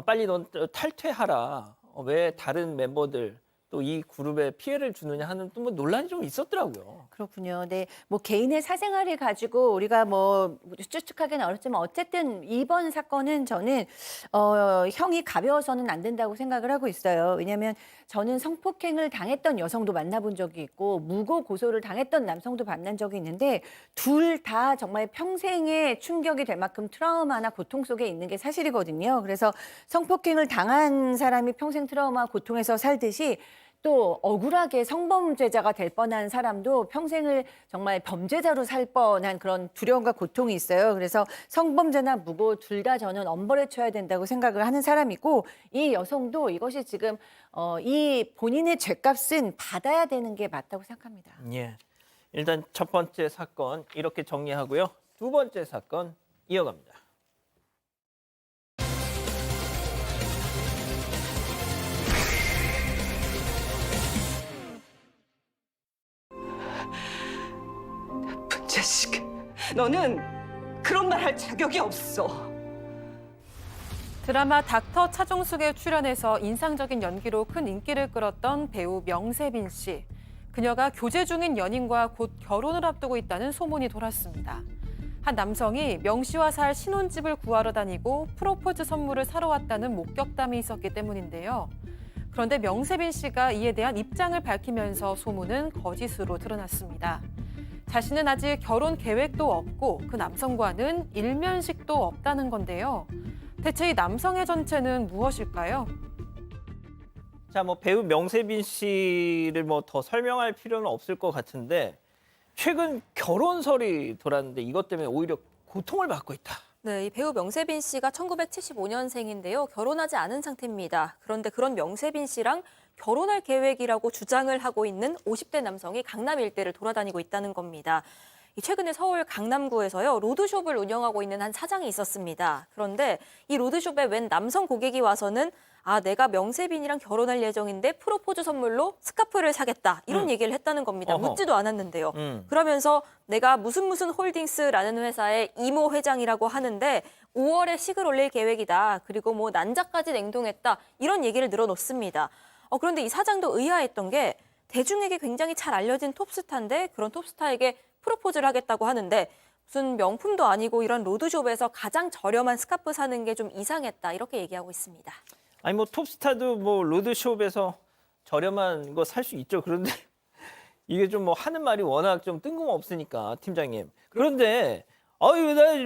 빨리 넌 탈퇴하라. 왜 다른 멤버들 또 이 그룹에 피해를 주느냐 하는 또 뭐 논란이 좀 있었더라고요. 그렇군요. 네, 뭐 개인의 사생활을 가지고 우리가 뭐 추측하기는 어렵지만 어쨌든 이번 사건은 저는 형이 가벼워서는 안 된다고 생각을 하고 있어요. 왜냐하면 저는 성폭행을 당했던 여성도 만나본 적이 있고 무고 고소를 당했던 남성도 만난 적이 있는데 둘 다 정말 평생의 충격이 될 만큼 트라우마나 고통 속에 있는 게 사실이거든요. 그래서 성폭행을 당한 사람이 평생 트라우마 고통에서 살듯이 또 억울하게 성범죄자가 될 뻔한 사람도 평생을 정말 범죄자로 살 뻔한 그런 두려움과 고통이 있어요. 그래서 성범죄나 무고 둘 다 저는 엄벌에 쳐야 된다고 생각을 하는 사람이고 이 여성도 이것이 지금 이 본인의 죄값은 받아야 되는 게 맞다고 생각합니다. 예. 일단 첫 번째 사건 이렇게 정리하고요. 두 번째 사건 이어갑니다. 나쁜 자식. 너는 그런 말 할 자격이 없어. 드라마 닥터 차종숙에 출연해서 인상적인 연기로 큰 인기를 끌었던 배우 명세빈 씨. 그녀가 교제 중인 연인과 곧 결혼을 앞두고 있다는 소문이 돌았습니다. 한 남성이 명 씨와 살 신혼집을 구하러 다니고 프로포즈 선물을 사러 왔다는 목격담이 있었기 때문인데요. 그런데 명세빈 씨가 이에 대한 입장을 밝히면서 소문은 거짓으로 드러났습니다. 자신은 아직 결혼 계획도 없고 그 남성과는 일면식도 없다는 건데요. 대체 이 남성의 정체는 무엇일까요? 자, 뭐 배우 명세빈 씨를 뭐 더 설명할 필요는 없을 것 같은데 최근 결혼설이 돌았는데 이것 때문에 오히려 고통을 받고 있다. 네, 이 배우 명세빈 씨가 1975년생인데요. 결혼하지 않은 상태입니다. 그런데 그런 명세빈 씨랑 결혼할 계획이라고 주장을 하고 있는 50대 남성이 강남 일대를 돌아다니고 있다는 겁니다. 최근에 서울 강남구에서요, 로드숍을 운영하고 있는 한 사장이 있었습니다. 그런데 이 로드숍에 웬 남성 고객이 와서는 내가 명세빈이랑 결혼할 예정인데 프로포즈 선물로 스카프를 사겠다. 이런 얘기를 했다는 겁니다. 어허. 묻지도 않았는데요. 그러면서 내가 무슨 홀딩스라는 회사의 이모 회장이라고 하는데 5월에 식을 올릴 계획이다. 그리고 뭐 난자까지 냉동했다. 이런 얘기를 늘어놓습니다. 그런데 이 사장도 의아했던 게 대중에게 굉장히 잘 알려진 톱스타인데 그런 톱스타에게 프로포즈를 하겠다고 하는데 무슨 명품도 아니고 이런 로드숍에서 가장 저렴한 스카프 사는 게 좀 이상했다. 이렇게 얘기하고 있습니다. 아니 뭐 톱스타도 뭐 로드숍에서 저렴한 거 살 수 있죠. 그런데 이게 좀 뭐 하는 말이 워낙 좀 뜬금없으니까 팀장님. 그런데 나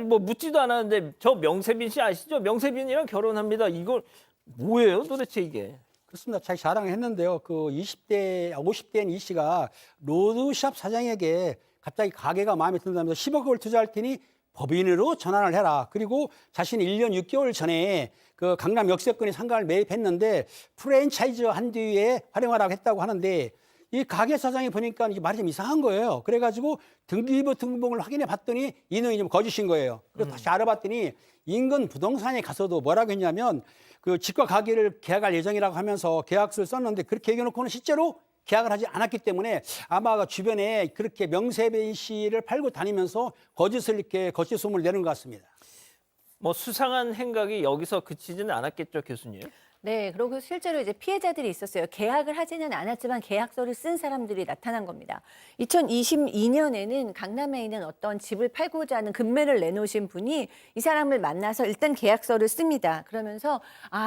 뭐 묻지도 않았는데 저 명세빈 씨 아시죠? 명세빈이랑 결혼합니다. 이걸 뭐예요 도대체 이게? 그렇습니다. 자기 자랑을 했는데요. 그 50대인 이 씨가 로드샵 사장에게 갑자기 가게가 마음에 든다면서 10억을 투자할 테니 법인으로 전환을 해라. 그리고 자신이 1년 6개월 전에 그 강남 역세권에 상가를 매입했는데 프랜차이즈 한 뒤에 활용하라고 했다고 하는데 이 가게 사장이 보니까 이게 말이 좀 이상한 거예요. 그래가지고 등기부 등본을 확인해 봤더니 이놈이 좀 거짓인 거예요. 그래서 다시 알아봤더니 인근 부동산에 가서도 뭐라고 했냐면 그 집과 가게를 계약할 예정이라고 하면서 계약서를 썼는데 그렇게 얘기해놓고는 실제로 계약을 하지 않았기 때문에 아마 주변에 그렇게 명세빈 씨를 팔고 다니면서 거짓을 이렇게 거짓 소문을 내는 것 같습니다. 뭐 수상한 행각이 여기서 그치지는 않았겠죠, 교수님? 네, 그리고 실제로 이제 피해자들이 있었어요. 계약을 하지는 않았지만 계약서를 쓴 사람들이 나타난 겁니다. 2022년에는 강남에 있는 어떤 집을 팔고자 하는 금매를 내놓으신 분이 이 사람을 만나서 일단 계약서를 씁니다. 그러면서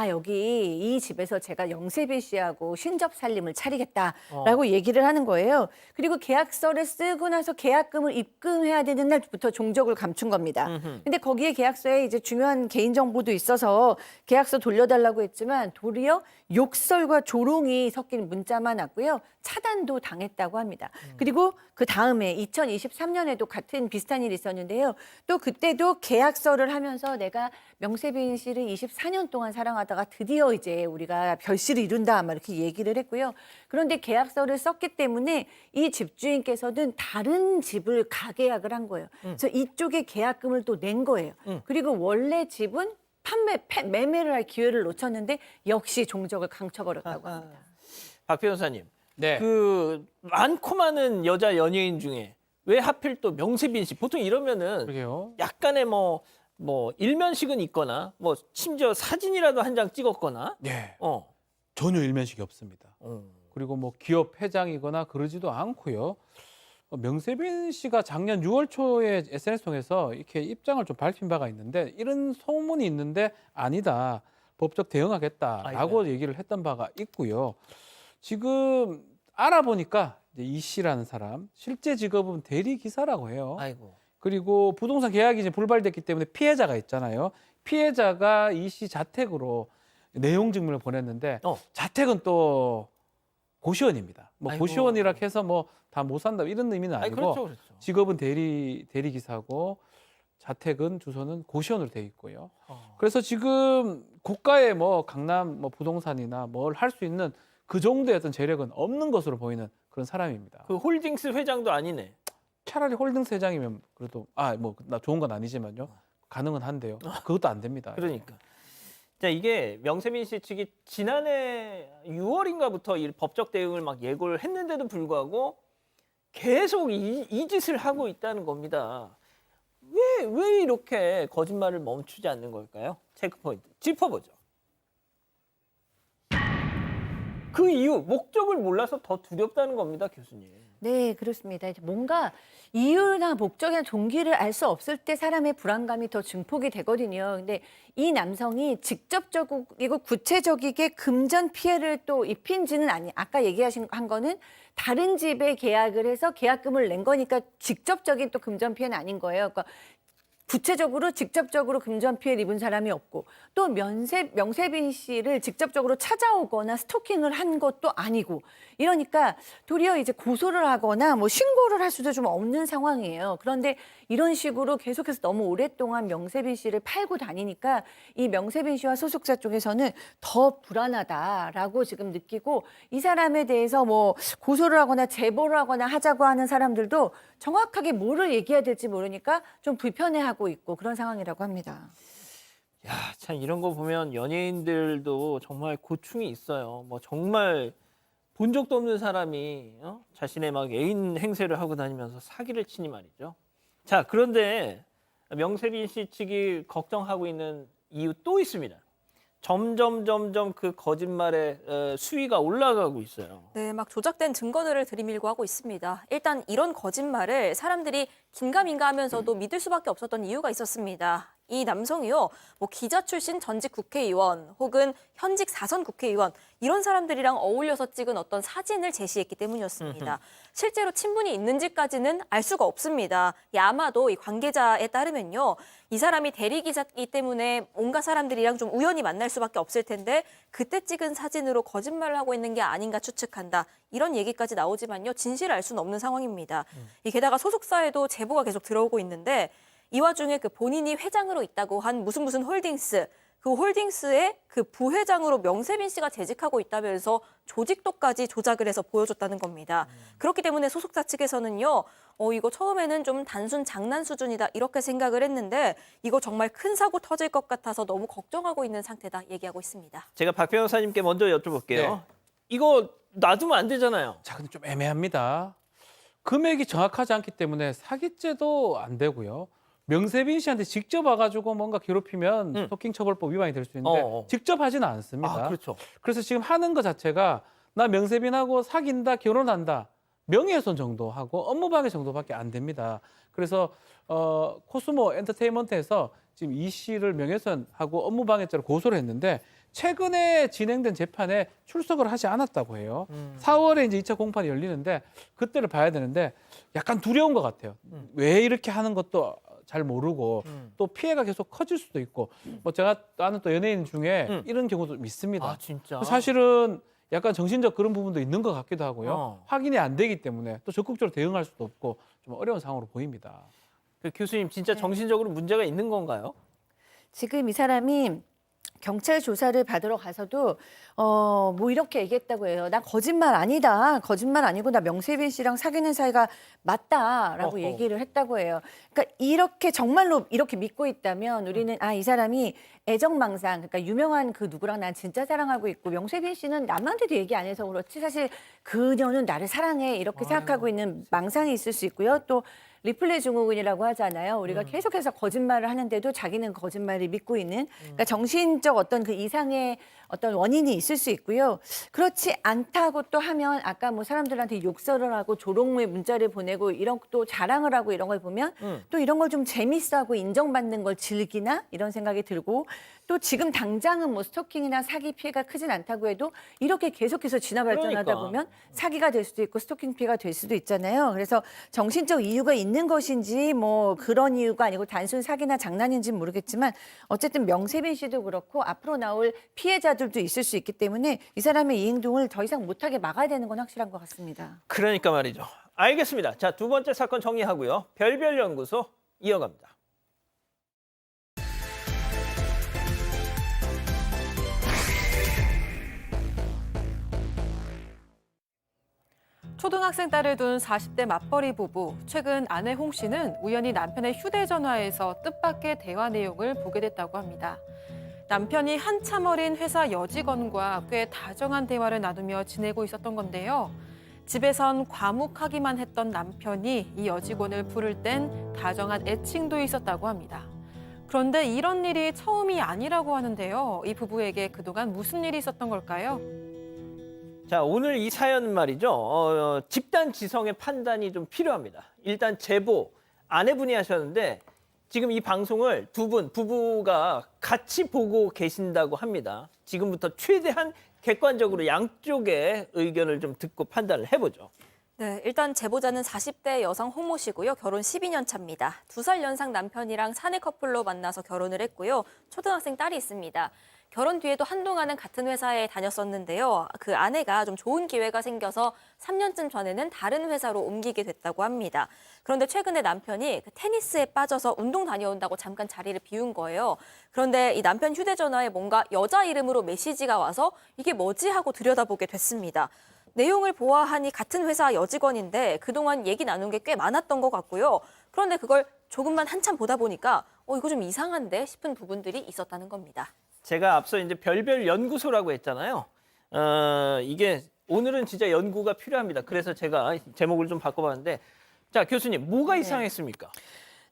여기 이 집에서 제가 영세빈 씨하고 신접 살림을 차리겠다라고 얘기를 하는 거예요. 그리고 계약서를 쓰고 나서 계약금을 입금해야 되는 날부터 종적을 감춘 겁니다. 근데 거기에 계약서에 이제 중요한 개인 정보도 있어서 계약서 돌려달라고 했지만 도리어 욕설과 조롱이 섞인 문자만 왔고요. 차단도 당했다고 합니다. 그리고 그 다음에 2023년에도 같은 비슷한 일이 있었는데요. 또 그때도 계약서를 하면서 내가 명세빈 씨를 24년 동안 사랑하다가 드디어 이제 우리가 결실을 이룬다 막 이렇게 얘기를 했고요. 그런데 계약서를 썼기 때문에 이 집주인께서는 다른 집을 가계약을 한 거예요. 그래서 이쪽에 계약금을 또 낸 거예요. 그리고 원래 집은 매매를 할 기회를 놓쳤는데 역시 종적을 감춰버렸다고 합니다. 박 변호사님, 네. 그 많고 많은 여자 연예인 중에 왜 하필 또 명세빈 씨? 보통 이러면은 그러게요. 약간의 뭐 일면식은 있거나 뭐 심지어 사진이라도 한 장 찍었거나 네. 어. 전혀 일면식이 없습니다. 어. 그리고 뭐 기업 회장이거나 그러지도 않고요. 명세빈 씨가 작년 6월 초에 SNS 통해서 이렇게 입장을 좀 밝힌 바가 있는데 이런 소문이 있는데 아니다. 법적 대응하겠다라고 얘기를 했던 바가 있고요. 지금 알아보니까 이제 이 씨라는 사람 실제 직업은 대리기사라고 해요. 아이고. 그리고 부동산 계약이 이제 불발됐기 때문에 피해자가 있잖아요. 피해자가 이 씨 자택으로 내용 증명을 보냈는데 자택은 또 고시원입니다. 뭐 아이고. 고시원이라 해서 뭐 다 못 산다 이런 의미는 아니, 아니고 그렇죠, 그렇죠. 직업은 대리기사고 자택은 주소는 고시원으로 돼 있고요. 그래서 지금 고가의 뭐 강남 뭐 부동산이나 뭘 할 수 있는 그 정도의 어떤 재력은 없는 것으로 보이는 그런 사람입니다. 그 홀딩스 회장도 아니네. 차라리 홀딩스 회장이면 그래도 뭐 나 좋은 건 아니지만요. 가능은 한데요. 그것도 안 됩니다. 그러니까. 자, 이게 명세빈 씨 측이 지난해 6월인가부터 이 법적 대응을 막 예고를 했는데도 불구하고 계속 이 짓을 하고 있다는 겁니다. 왜 이렇게 거짓말을 멈추지 않는 걸까요? 체크포인트 짚어보죠. 그 이유, 목적을 몰라서 더 두렵다는 겁니다, 교수님. 네, 그렇습니다. 이제 뭔가 이유나 목적이나 동기를 알 수 없을 때 사람의 불안감이 더 증폭이 되거든요. 근데 이 남성이 직접적이고 구체적이게 금전 피해를 또 입힌지는 아까 한 거는 다른 집에 계약을 해서 계약금을 낸 거니까 직접적인 또 금전 피해는 아닌 거예요. 그러니까 구체적으로 직접적으로 금전 피해를 입은 사람이 없고 또 명세빈 씨를 직접적으로 찾아오거나 스토킹을 한 것도 아니고 이러니까 도리어 이제 고소를 하거나 뭐 신고를 할 수도 좀 없는 상황이에요. 그런데 이런 식으로 계속해서 너무 오랫동안 명세빈 씨를 팔고 다니니까 이 명세빈 씨와 소속사 쪽에서는 더 불안하다라고 지금 느끼고 이 사람에 대해서 뭐 고소를 하거나 제보를 하거나 하자고 하는 사람들도 정확하게 뭐를 얘기해야 될지 모르니까 좀 불편해하고 있고 그런 상황이라고 합니다. 야, 참 이런 거 보면 연예인들도 정말 고충이 있어요. 뭐 정말 본 적도 없는 사람이 자신의 막 애인 행세를 하고 다니면서 사기를 치니 말이죠. 자, 그런데 명세빈 씨 측이 걱정하고 있는 이유 또 있습니다. 점점 그 거짓말의 수위가 올라가고 있어요. 네, 막 조작된 증거들을 들이밀고 하고 있습니다. 일단 이런 거짓말을 사람들이 긴가민가 하면서도 믿을 수밖에 없었던 이유가 있었습니다. 이 남성이요, 뭐 기자 출신 전직 국회의원 혹은 현직 사선 국회의원 이런 사람들이랑 어울려서 찍은 어떤 사진을 제시했기 때문이었습니다. 실제로 친분이 있는지까지는 알 수가 없습니다. 아마도 이 관계자에 따르면요, 이 사람이 대리기사이기 때문에 온갖 사람들이랑 좀 우연히 만날 수밖에 없을 텐데 그때 찍은 사진으로 거짓말을 하고 있는 게 아닌가 추측한다. 이런 얘기까지 나오지만요, 진실을 알 수는 없는 상황입니다. 게다가 소속사에도 제보가 계속 들어오고 있는데 이 와중에 그 본인이 회장으로 있다고 한 무슨 홀딩스, 그 홀딩스의 그 부회장으로 명세빈 씨가 재직하고 있다면서 조직도까지 조작을 해서 보여줬다는 겁니다. 그렇기 때문에 소속사 측에서는요, 이거 처음에는 좀 단순 장난 수준이다 이렇게 생각을 했는데 이거 정말 큰 사고 터질 것 같아서 너무 걱정하고 있는 상태다 얘기하고 있습니다. 제가 박 변호사님께 먼저 여쭤볼게요. 네. 이거 놔두면 안 되잖아요. 자, 근데 좀 애매합니다. 금액이 정확하지 않기 때문에 사기죄도 안 되고요. 명세빈 씨한테 직접 와가지고 뭔가 괴롭히면 스토킹 처벌법 위반이 될 수 있는데 직접 하지는 않습니다. 그렇죠. 그래서 지금 하는 것 자체가 나 명세빈하고 사귄다, 결혼한다, 명예훼손 정도 하고 업무방해 정도밖에 안 됩니다. 그래서 코스모 엔터테인먼트에서 지금 이 씨를 명예훼손하고 업무방해죄로 고소를 했는데 최근에 진행된 재판에 출석을 하지 않았다고 해요. 4월에 이제 2차 공판이 열리는데 그때를 봐야 되는데 약간 두려운 것 같아요. 왜 이렇게 하는 것도 잘 모르고 또 피해가 계속 커질 수도 있고 뭐 제가 아는 또 연예인 중에 이런 경우도 있습니다. 아, 진짜. 사실은 약간 정신적 그런 부분도 있는 것 같기도 하고요. 확인이 안 되기 때문에 또 적극적으로 대응할 수도 없고 좀 어려운 상황으로 보입니다. 그 교수님 진짜 정신적으로 문제가 있는 건가요? 지금 이 사람이 경찰 조사를 받으러 가서도 뭐 이렇게 얘기했다고 해요. 나 거짓말 아니다. 거짓말 아니고 나 명세빈 씨랑 사귀는 사이가 맞다라고 얘기를 했다고 해요. 그러니까 이렇게 정말로 이렇게 믿고 있다면 우리는 이 사람이 애정망상, 그러니까 유명한 그 누구랑 난 진짜 사랑하고 있고 명세빈 씨는 남한테도 얘기 안 해서 그렇지 사실 그녀는 나를 사랑해 이렇게 생각하고 있는 망상이 있을 수 있고요. 또 리플레이 증후군이라고 하잖아요. 우리가 계속해서 거짓말을 하는데도 자기는 거짓말을 믿고 있는 그러니까 정신적 어떤 그 이상의 어떤 원인이 있을 수 있고요. 그렇지 않다고 또 하면 아까 뭐 사람들한테 욕설을 하고 조롱의 문자를 보내고 이런 또 자랑을 하고 이런 걸 보면 또 이런 걸 좀 재밌어하고 인정받는 걸 즐기나 이런 생각이 들고 또 지금 당장은 뭐 스토킹이나 사기 피해가 크진 않다고 해도 이렇게 계속해서 진화 발전하다 그러니까. 보면 사기가 될 수도 있고 스토킹 피해가 될 수도 있잖아요. 그래서 정신적 이유가 있는 것인지 뭐 그런 이유가 아니고 단순 사기나 장난인지는 모르겠지만 어쨌든 명세빈 씨도 그렇고 앞으로 나올 피해자들도 있을 수 있기 때문에 이 사람의 이 행동을 더 이상 못하게 막아야 되는 건 확실한 것 같습니다. 그러니까 말이죠. 알겠습니다. 자, 두 번째 사건 정리하고요. 별별연구소 이어갑니다. 초등학생 딸을 둔 40대 맞벌이 부부. 최근 아내 홍 씨는 우연히 남편의 휴대전화에서 뜻밖의 대화 내용을 보게 됐다고 합니다. 남편이 한참 어린 회사 여직원과 꽤 다정한 대화를 나누며 지내고 있었던 건데요. 집에선 과묵하기만 했던 남편이 이 여직원을 부를 땐 다정한 애칭도 있었다고 합니다. 그런데 이런 일이 처음이 아니라고 하는데요. 이 부부에게 그동안 무슨 일이 있었던 걸까요? 자, 오늘 이 사연 말이죠. 집단 지성의 판단이 좀 필요합니다. 일단 제보 아내분이 하셨는데 지금 이 방송을 두 분 부부가 같이 보고 계신다고 합니다. 지금부터 최대한 객관적으로 양쪽의 의견을 좀 듣고 판단을 해보죠. 네, 일단 제보자는 40대 여성 홍모 씨고요. 결혼 12년 차입니다. 2살 연상 남편이랑 사내 커플로 만나서 결혼을 했고요. 초등학생 딸이 있습니다. 결혼 뒤에도 한동안은 같은 회사에 다녔었는데요. 그 아내가 좀 좋은 기회가 생겨서 3년쯤 전에는 다른 회사로 옮기게 됐다고 합니다. 그런데 최근에 남편이 그 테니스에 빠져서 운동 다녀온다고 잠깐 자리를 비운 거예요. 그런데 이 남편 휴대전화에 뭔가 여자 이름으로 메시지가 와서 이게 뭐지 하고 들여다보게 됐습니다. 내용을 보아하니 같은 회사 여직원인데 그동안 얘기 나눈 게 꽤 많았던 것 같고요. 그런데 그걸 조금만 한참 보다 보니까 이거 좀 이상한데 싶은 부분들이 있었다는 겁니다. 제가 앞서 이제 별별 연구소라고 했잖아요. 이게 오늘은 진짜 연구가 필요합니다. 그래서 제가 제목을 좀 바꿔봤는데, 자 교수님 뭐가 이상했습니까?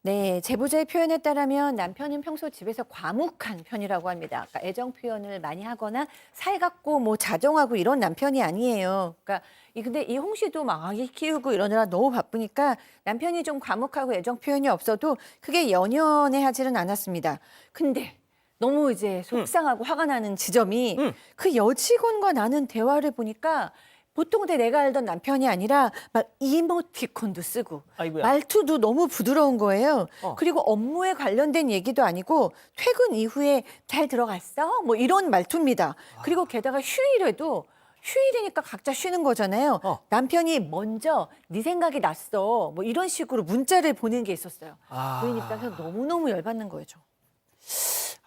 네, 제보자의 표현에 따르면 남편은 평소 집에서 과묵한 편이라고 합니다. 그러니까 애정 표현을 많이 하거나 살갑고 뭐 자정하고 이런 남편이 아니에요. 그러니까 근데 이 홍 씨도 막 아기 키우고 이러느라 너무 바쁘니까 남편이 좀 과묵하고 애정 표현이 없어도 크게 연연해 하지는 않았습니다. 근데 너무 이제 속상하고 화가 나는 지점이 그 여직원과 나눈 대화를 보니까 보통 내가 알던 남편이 아니라 막 이모티콘도 쓰고 아이고야. 말투도 너무 부드러운 거예요. 그리고 업무에 관련된 얘기도 아니고 퇴근 이후에 잘 들어갔어? 뭐 이런 말투입니다. 그리고 게다가 휴일에도 휴일이니까 각자 쉬는 거잖아요. 남편이 먼저 네 생각이 났어. 뭐 이런 식으로 문자를 보낸 게 있었어요. 부인 입장에서 너무너무 열받는 거죠.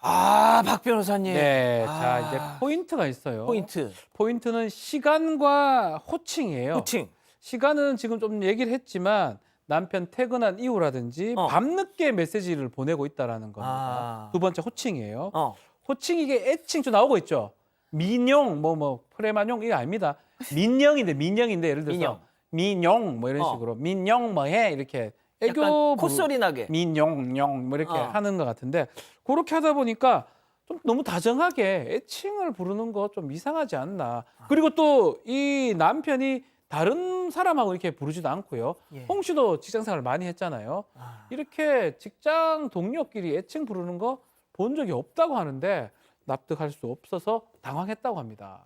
박 변호사님. 네, 자 이제 포인트가 있어요. 포인트는 시간과 호칭이에요. 호칭. 시간은 지금 좀 얘기를 했지만 남편 퇴근한 이후라든지 밤늦게 메시지를 보내고 있다라는 겁니다. 두 번째 호칭이에요. 호칭 이게 애칭 좀 나오고 있죠. 민용 뭐 프레마용 이거 아닙니다. 민영인데 예를 들어서 민용 뭐 이런 식으로 민영 뭐해 이렇게 애교 약간 콧소리 나게. 민용용 뭐 이렇게 어. 하는 것 같은데 그렇게 하다 보니까 좀 너무 다정하게 애칭을 부르는 거 좀 이상하지 않나. 그리고 또 이 남편이 다른 사람하고 이렇게 부르지도 않고요. 예. 홍 씨도 직장생활 많이 했잖아요. 이렇게 직장 동료끼리 애칭 부르는 거 본 적이 없다고 하는데 납득할 수 없어서 당황했다고 합니다.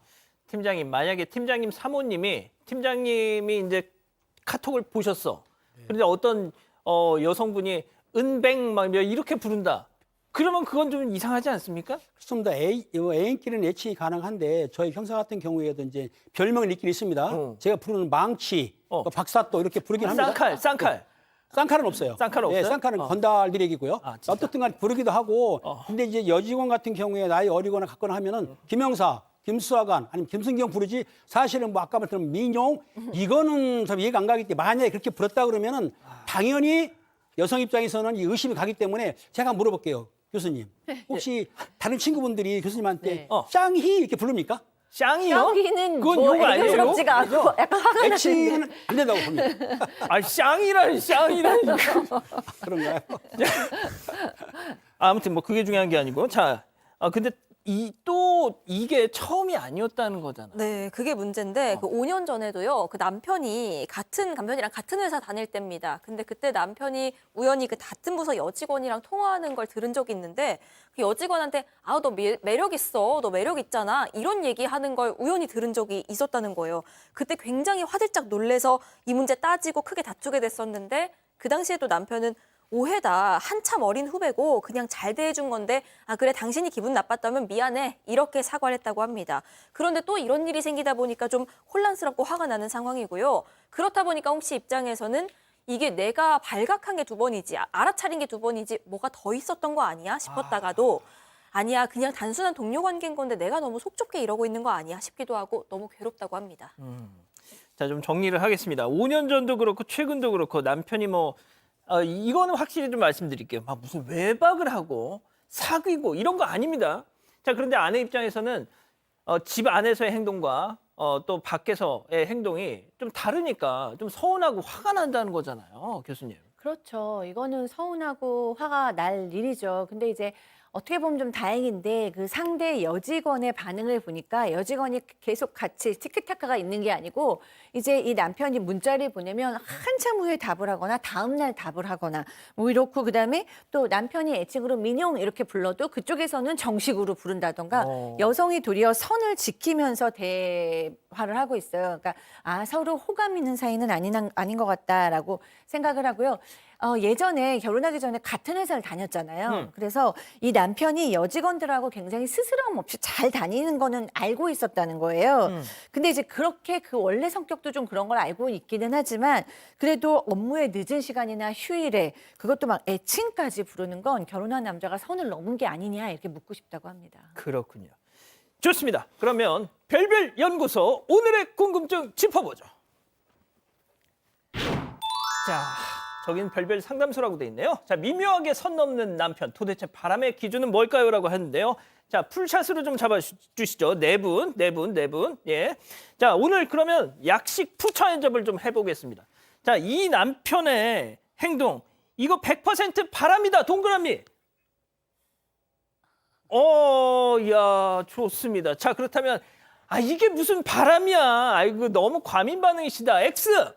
팀장님, 만약에 팀장님 사모님이 팀장님이 이제 카톡을 보셨어. 그런데 어떤 여성분이 은뱅 막 이렇게 부른다. 그러면 그건 좀 이상하지 않습니까? 그렇습니다. 애인끼리는 애칭이 가능한데 저희 형사 같은 경우에도 이제 별명을 있긴 있습니다. 제가 부르는 망치, 박사또 이렇게 부르긴 합니다. 쌍칼. 쌍칼은 없어요. 쌍칼은 없어요? 네, 쌍칼은 건달들 얘기고요. 진짜? 어떻든 간에 부르기도 하고 근데 이제 여직원 같은 경우에 나이 어리거나 같거나 하면은 김영사, 김수사관 아니면 김승경 부르지 사실은 뭐 아까 말했던 민용 이거는 좀 이해가 안 가기 때문에 만약에 그렇게 불렀다 그러면은 당연히 여성 입장에서는 이 의심이 가기 때문에 제가 물어볼게요. 교수님. 혹시 다른 친구분들이 교수님한테 짱희 이렇게 부릅니까? 쌍이요? 여기는 그건 뭐 욕 아니에요? 애교스럽지가 않고 약간 화가 나는데. 애칭은 안 된다고 봅니다. 아, 쌍이라니. 그런가요? 아무튼 뭐 그게 중요한 게 아니고. 자, 근데 또 이게 처음이 아니었다는 거잖아. 네, 그게 문제인데 그 5년 전에도요. 그 남편이랑 같은 회사 다닐 때입니다. 근데 그때 남편이 우연히 그 같은 부서 여직원이랑 통화하는 걸 들은 적이 있는데 그 여직원한테 너 매력 있어. 너 매력 있잖아. 이런 얘기하는 걸 우연히 들은 적이 있었다는 거예요. 그때 굉장히 화들짝 놀래서 이 문제 따지고 크게 다투게 됐었는데 그 당시에도 남편은 오해다. 한참 어린 후배고 그냥 잘 대해준 건데 그래 당신이 기분 나빴다면 미안해. 이렇게 사과를 했다고 합니다. 그런데 또 이런 일이 생기다 보니까 좀 혼란스럽고 화가 나는 상황이고요. 그렇다 보니까 홍 씨 입장에서는 이게 내가 발각한 게 2번이지 알아차린 게 2번이지 뭐가 더 있었던 거 아니야 싶었다가도 아니야 그냥 단순한 동료 관계인 건데 내가 너무 속 좁게 이러고 있는 거 아니야 싶기도 하고 너무 괴롭다고 합니다. 자, 좀 정리를 하겠습니다. 5년 전도 그렇고 최근도 그렇고 남편이 이거는 확실히 좀 말씀드릴게요. 막 무슨 외박을 하고 사귀고 이런 거 아닙니다. 자, 그런데 아내 입장에서는 집 안에서의 행동과 또 밖에서의 행동이 좀 다르니까 좀 서운하고 화가 난다는 거잖아요, 교수님. 그렇죠. 이거는 서운하고 화가 날 일이죠. 근데 이제 어떻게 보면 좀 다행인데 그 상대 여직원의 반응을 보니까 여직원이 계속 같이 티키타카가 있는 게 아니고 이제 이 남편이 문자를 보내면 한참 후에 답을 하거나 다음 날 답을 하거나 뭐 이렇고 그다음에 또 남편이 애칭으로 민용 이렇게 불러도 그쪽에서는 정식으로 부른다던가 여성이 도리어 선을 지키면서 대화를 하고 있어요. 그러니까 서로 호감 있는 사이는 아닌 것 같다라고 생각을 하고요. 예전에 결혼하기 전에 같은 회사를 다녔잖아요. 그래서 이 남편이 여직원들하고 굉장히 스스럼 없이 잘 다니는 거는 알고 있었다는 거예요. 근데 이제 그렇게 그 원래 성격도 좀 그런 걸 알고 있기는 하지만 그래도 업무의 늦은 시간이나 휴일에 그것도 막 애칭까지 부르는 건 결혼한 남자가 선을 넘은 게 아니냐 이렇게 묻고 싶다고 합니다. 그렇군요. 좋습니다. 그러면 별별 연구소 오늘의 궁금증 짚어보죠. 자, 저긴 별별 상담소라고 돼 있네요. 자, 미묘하게 선 넘는 남편. 도대체 바람의 기준은 뭘까요? 라고 하는데요. 자, 풀샷으로 좀 잡아주시죠. 네 분. 예. 자, 오늘 그러면 약식 푸처앤접을 좀 해보겠습니다. 자, 이 남편의 행동. 이거 100% 바람이다. 동그라미. 야, 좋습니다. 자, 그렇다면 이게 무슨 바람이야. 아이고, 너무 과민 반응이시다. X.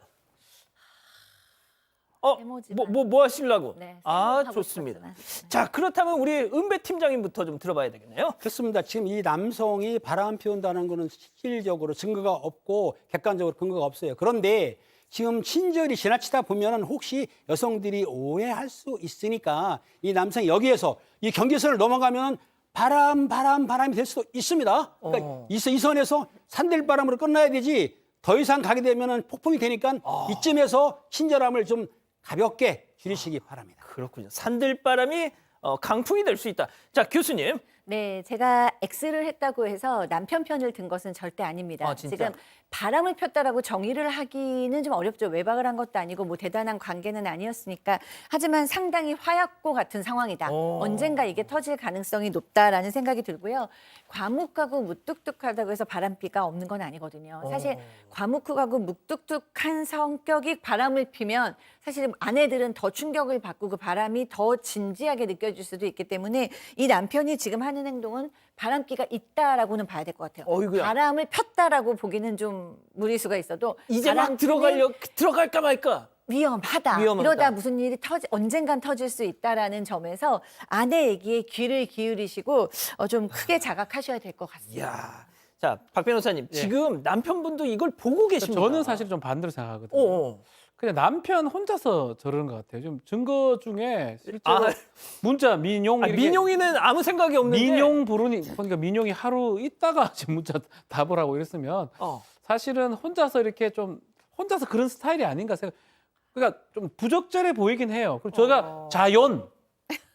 세모지만. 뭐 하시려고? 네, 아, 좋습니다. 싶었지만. 자, 그렇다면 우리 은배 팀장님부터 좀 들어봐야 되겠네요. 그렇습니다. 지금 이 남성이 바람 피운다는 거는 실질적으로 증거가 없고 객관적으로 근거가 없어요. 그런데 지금 친절이 지나치다 보면은 혹시 여성들이 오해할 수 있으니까 이 남성이 여기에서 이 경계선을 넘어가면 바람이 될 수도 있습니다. 그러니까 이 선에서 산들바람으로 끝나야 되지 더 이상 가게 되면은 폭풍이 되니까 이쯤에서 친절함을 좀 가볍게 줄이시기 바랍니다. 그렇군요. 산들바람이 강풍이 될 수 있다. 자, 교수님. 네, 제가 X를 했다고 해서 남편 편을 든 것은 절대 아닙니다. 진짜? 지금 바람을 폈다라고 정의를 하기는 좀 어렵죠. 외박을 한 것도 아니고 뭐 대단한 관계는 아니었으니까. 하지만 상당히 화약고 같은 상황이다. 언젠가 이게 터질 가능성이 높다라는 생각이 들고요. 과묵하고 무뚝뚝하다고 해서 바람비가 없는 건 아니거든요. 사실 과묵하고 무뚝뚝한 성격이 바람을 피면 사실 아내들은 더 충격을 받고 그 바람이 더 진지하게 느껴질 수도 있기 때문에 이 남편이 지금 하는 행동은 바람기가 있다라고는 봐야 될 것 같아요. 어이구야. 바람을 폈다라고 보기는 좀 무리수가 있어도 이제 막 바람기는 들어갈까 말까. 위험하다. 위험하다. 이러다 무슨 일이 언젠간 터질 수 있다라는 점에서 아내 얘기에 귀를 기울이시고 좀 크게 자각하셔야 될 것 같습니다. 이야. 자, 박 변호사님, 예. 지금 남편분도 이걸 보고 계십니다. 저는 사실 좀 반대로 생각하거든요. 어. 그냥 남편 혼자서 저러는 것 같아요. 좀 증거 중에 실제로 아. 문자 민용 이렇게 민용이는 아무 생각이 없는데. 민용 부르니 그러니까 민용이 하루 있다가 지금 문자 답을 하고 이랬으면 사실은 혼자서 이렇게 좀 혼자서 그런 스타일이 아닌가 생각. 그러니까 좀 부적절해 보이긴 해요. 그리고 제가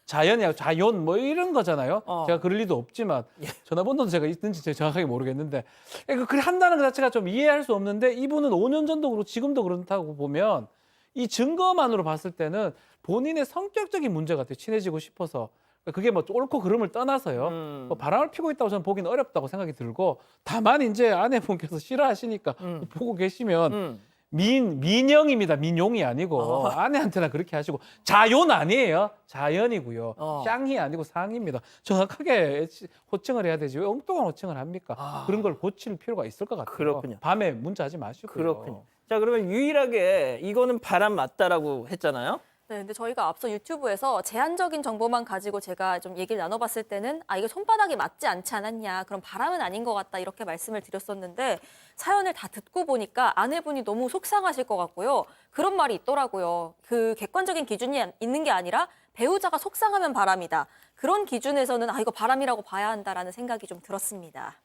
자연이야 자연 뭐 이런 거잖아요. 제가 그럴 리도 없지만 전화번호도 제가 있는지 제가 정확하게 모르겠는데 그렇게 한다는 것 자체가 좀 이해할 수 없는데 이분은 5년 전도 그렇고 지금도 그렇다고 보면 이 증거만으로 봤을 때는 본인의 성격적인 문제 같아요. 친해지고 싶어서. 그게 뭐 옳고 그름을 떠나서요. 뭐 바람을 피고 있다고 저는 보기는 어렵다고 생각이 들고 다만 이제 아내분께서 싫어하시니까 보고 계시면 민영입니다. 민용이 아니고 아내한테나 그렇게 하시고 자연 아니에요. 자연이고요. 쌍이 아니고 상입니다. 정확하게 호칭을 해야 되지 왜 엉뚱한 호칭을 합니까? 그런 걸 고칠 필요가 있을 것 같아요. 그렇군요. 밤에 문자하지 마시고요. 그렇군요. 자, 그러면 유일하게 이거는 바람 맞다라고 했잖아요. 네, 근데 저희가 앞서 유튜브에서 제한적인 정보만 가지고 제가 좀 얘기를 나눠봤을 때는 이게 손바닥이 맞지 않지 않았냐, 그럼 바람은 아닌 것 같다 이렇게 말씀을 드렸었는데 사연을 다 듣고 보니까 아내분이 너무 속상하실 것 같고요. 그런 말이 있더라고요. 그 객관적인 기준이 있는 게 아니라 배우자가 속상하면 바람이다. 그런 기준에서는 이거 바람이라고 봐야 한다라는 생각이 좀 들었습니다.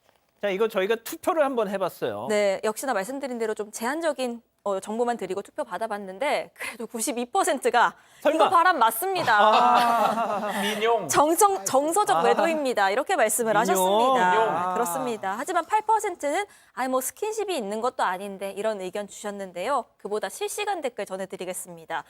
자, 이거 저희가 투표를 한번 해봤어요. 네, 역시나 말씀드린 대로 좀 제한적인 정보만 드리고 투표 받아봤는데 그래도 92%가 설마? 이거 바람 맞습니다. 민용. 정서적 외도입니다. 이렇게 말씀을 민용. 하셨습니다. 민용. 그렇습니다. 하지만 8%는 뭐 스킨십이 있는 것도 아닌데 이런 의견 주셨는데요. 그보다 실시간 댓글 전해드리겠습니다.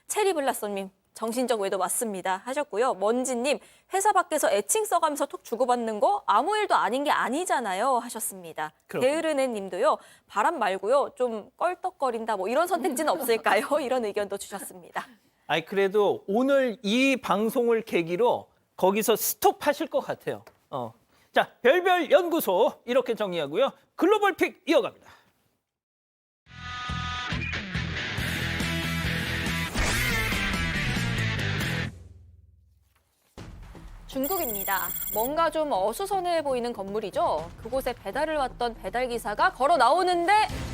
체리블라썸님 정신적 외도 맞습니다 하셨고요. 먼지님 회사 밖에서 애칭 써가면서 톡 주고받는 거 아무 일도 아닌 게 아니잖아요 하셨습니다. 게으르네님도요. 바람 말고요. 좀 껄떡거린다 뭐 이런 선택지는 없을까요? 이런 의견도 주셨습니다. 아니, 그래도 오늘 이 방송을 계기로 거기서 스톱하실 것 같아요. 자, 별별 연구소 이렇게 정리하고요. 글로벌 픽 이어갑니다. 중국입니다. 뭔가 좀 어수선해 보이는 건물이죠. 그곳에 배달을 왔던 배달기사가 걸어 나오는데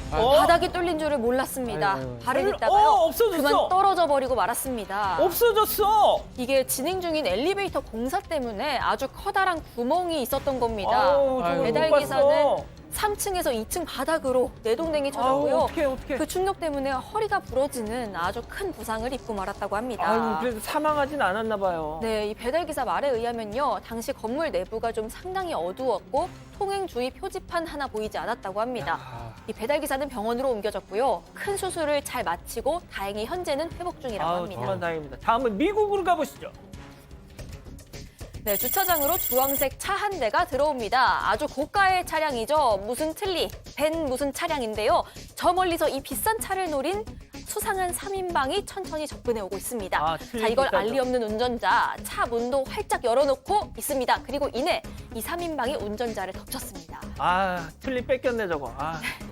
바닥이 뚫린 줄을 몰랐습니다. 아유. 발을 딛다가요. 없어졌어. 그만 떨어져 버리고 말았습니다. 없어졌어. 이게 진행 중인 엘리베이터 공사 때문에 아주 커다란 구멍이 있었던 겁니다. 아우, 저걸 못 배달기사는 봤어. 3층에서 2층 바닥으로 내동댕이 쳐졌고요. 어떡해. 그 충격 때문에 허리가 부러지는 아주 큰 부상을 입고 말았다고 합니다. 아유, 그래도 사망하진 않았나 봐요. 네, 이 배달기사 말에 의하면요. 당시 건물 내부가 좀 상당히 어두웠고 통행 주의 표지판 하나 보이지 않았다고 합니다. 이 배달기사는 병원으로 옮겨졌고요. 큰 수술을 잘 마치고 다행히 현재는 회복 중이라고 합니다. 정말 다행입니다. 다음은 미국으로 가보시죠. 네, 주차장으로 주황색 차 한 대가 들어옵니다. 아주 고가의 차량이죠. 무슨 틀리, 벤 무슨 차량인데요. 저 멀리서 이 비싼 차를 노린 수상한 3인방이 천천히 접근해 오고 있습니다. 틀리 자, 이걸 비싸죠. 알리 없는 운전자, 차 문도 활짝 열어놓고 있습니다. 그리고 이내 이 3인방이 운전자를 덮쳤습니다. 틀리 뺏겼네 저거.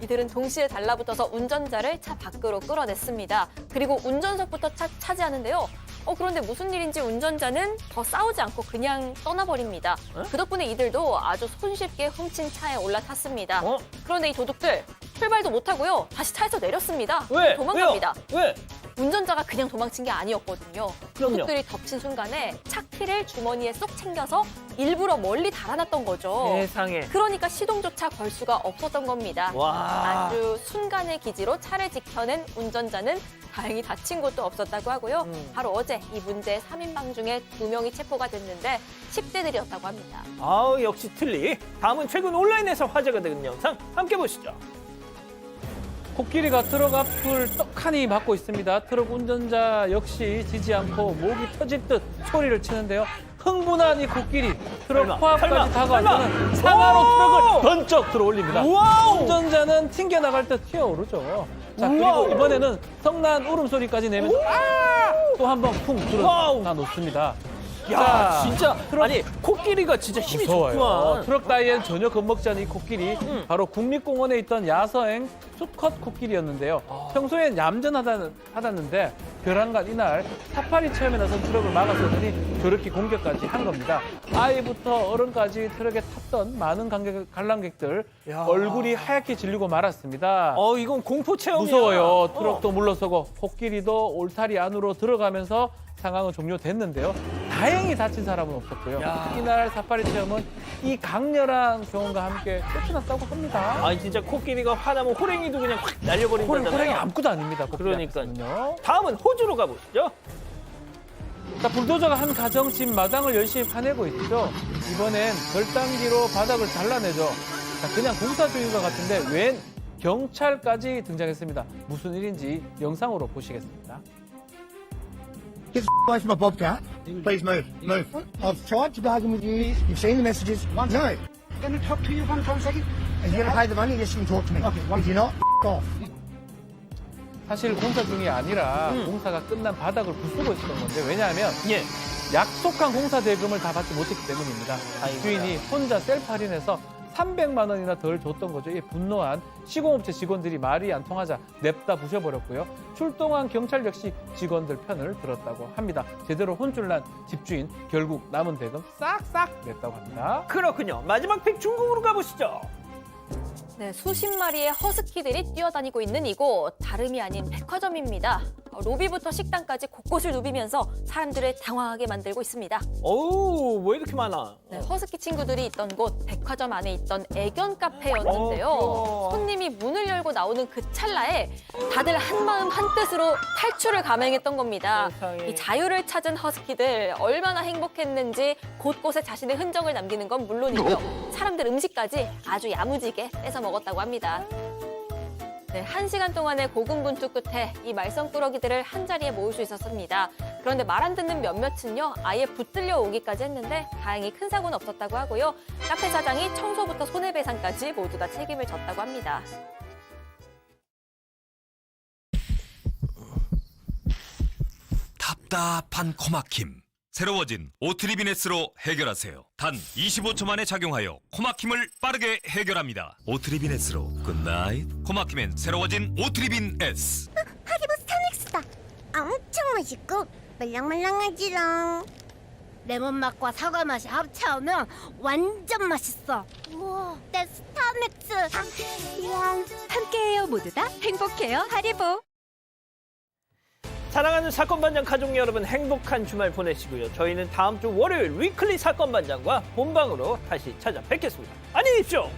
이들은 동시에 달라붙어서 운전자를 차 밖으로 끌어냈습니다. 그리고 운전석부터 차지하는데요. 그런데 무슨 일인지 운전자는 더 싸우지 않고 그냥 떠나버립니다. 그 덕분에 이들도 아주 손쉽게 훔친 차에 올라탔습니다. 그런데 이 도둑들 출발도 못하고요. 다시 차에서 내렸습니다. 왜? 도망갑니다. 왜요? 왜? 운전자가 그냥 도망친 게 아니었거든요. 그럼요. 도둑들이 덮친 순간에 차 키를 주머니에 쏙 챙겨서 일부러 멀리 달아놨던 거죠. 세상에. 그러니까 시동조차 걸 수가 없었던 겁니다. 와. 아주 순간의 기지로 차를 지켜낸 운전자는 다행히 다친 것도 없었다고 하고요. 바로 어제 이 문제 3인방 중에 2명이 체포가 됐는데 10대들이었다고 합니다. 역시 틀리. 다음은 최근 온라인에서 화제가 된 영상 함께 보시죠. 코끼리가 트럭 앞을 떡하니 막고 있습니다. 트럭 운전자 역시 지지 않고 목이 터질 듯 소리를 치는데요. 흥분한 이 코끼리 트럭 설마, 코앞까지 설마, 다가와서는 설마. 상하로 오! 트럭을 번쩍 들어올립니다. 와우! 운전자는 튕겨나갈 때 튀어오르죠. 자, 우와우. 그리고 이번에는 성난 울음소리까지 내면서 또 한 번 쿵 와우. 들어다 놓습니다. 야, 자, 진짜 트럭- 아니 코끼리가 진짜 힘이 무서워요. 좋구만. 트럭 따위엔 전혀 겁먹지 않은 이 코끼리 바로 국립공원에 있던 야서행 수컷 코끼리였는데요. 평소엔 얌전하다는데 벼랑간 이날 사파리 체험에 나선 트럭을 막아서더니 저렇게 공격까지 한 겁니다. 아이부터 어른까지 트럭에 탔던 많은 관람객들 야. 얼굴이 하얗게 질리고 말았습니다. 이건 공포 체험이야. 무서워요. 트럭도 물러서고 코끼리도 울타리 안으로 들어가면서 상황은 종료됐는데요. 다행히 다친 사람은 없었고요. 야. 이날 사파리 체험은 이 강렬한 경험과 함께 끝이 났다고 합니다. 아니 진짜 코끼리가 화나면 호랭이도 그냥 확 날려버린 거잖아요. 호랭이 아무것도 아닙니다. 코끼리 그러니까요. 앞에서는요. 다음은 호주로 가보시죠. 자, 불도저가 한 가정 집 마당을 열심히 파내고 있죠. 이번엔 절단기로 바닥을 잘라내죠. 자, 그냥 공사 중인 것 같은데 웬 경찰까지 등장했습니다. 무슨 일인지 영상으로 보시겠습니다. Get the away from my bobcat. Please move. Move. I've tried to bargain with you. You've seen the messages. No. Can I talk to you one second? Are you going to pay the money? Yes, you can talk to me. If you're not, off. 사실 공사 중이 아니라 공사가 끝난 바닥을 부수고 있었던 건데 왜냐하면 예. 약속한 공사 대금을 다 받지 못했기 때문입니다. 아이고야. 주인이 혼자 셀프 할인해서 300만 원이나 덜 줬던 거죠. 이 분노한 시공업체 직원들이 말이 안 통하자 냅다 부셔버렸고요. 출동한 경찰 역시 직원들 편을 들었다고 합니다. 제대로 혼쭐난 집주인 결국 남은 대금 싹싹 냈다고 합니다. 그렇군요. 마지막 픽 중국으로 가보시죠. 네, 수십 마리의 허스키들이 뛰어다니고 있는 이곳, 다름이 아닌 백화점입니다. 로비부터 식당까지 곳곳을 누비면서 사람들을 당황하게 만들고 있습니다. 어우, 왜 이렇게 많아? 네, 허스키 친구들이 있던 곳, 백화점 안에 있던 애견 카페였는데요. 귀여워. 손님이 문을 열고 나오는 그 찰나에 다들 한마음 한뜻으로 탈출을 감행했던 겁니다. 세상에. 이 자유를 찾은 허스키들 얼마나 행복했는지 곳곳에 자신의 흔적을 남기는 건 물론이고요. 사람들 음식까지 아주 야무지게 뺏어 먹었다고 합니다. 네, 1시간 동안의 고군분투 끝에 이 말썽꾸러기들을 한자리에 모을 수 있었습니다. 그런데 말 안 듣는 몇몇은요, 아예 붙들려 오기까지 했는데 다행히 큰 사고는 없었다고 하고요. 카페 사장이 청소부터 손해배상까지 모두 다 책임을 졌다고 합니다. 답답한 코막힘. 새로워진 오트리비네스로 해결하세요. 단 25초 만에 작용하여 코막힘을 빠르게 해결합니다. 오트리비네스로 굿나잇. 코막힘엔 새로워진 오트리빈 S. 하리보 스타렉스다. 엄청 맛있고 말랑말랑하지롱. 레몬 맛과 사과 맛이 합쳐오면 완전 맛있어. 우와, 내 스타맥스. 이야, 함께해요 모두 다 행복해요 하리보. 사랑하는 사건반장 가족 여러분, 행복한 주말 보내시고요. 저희는 다음 주 월요일 위클리 사건반장과 본방으로 다시 찾아뵙겠습니다. 안녕히 계십시오.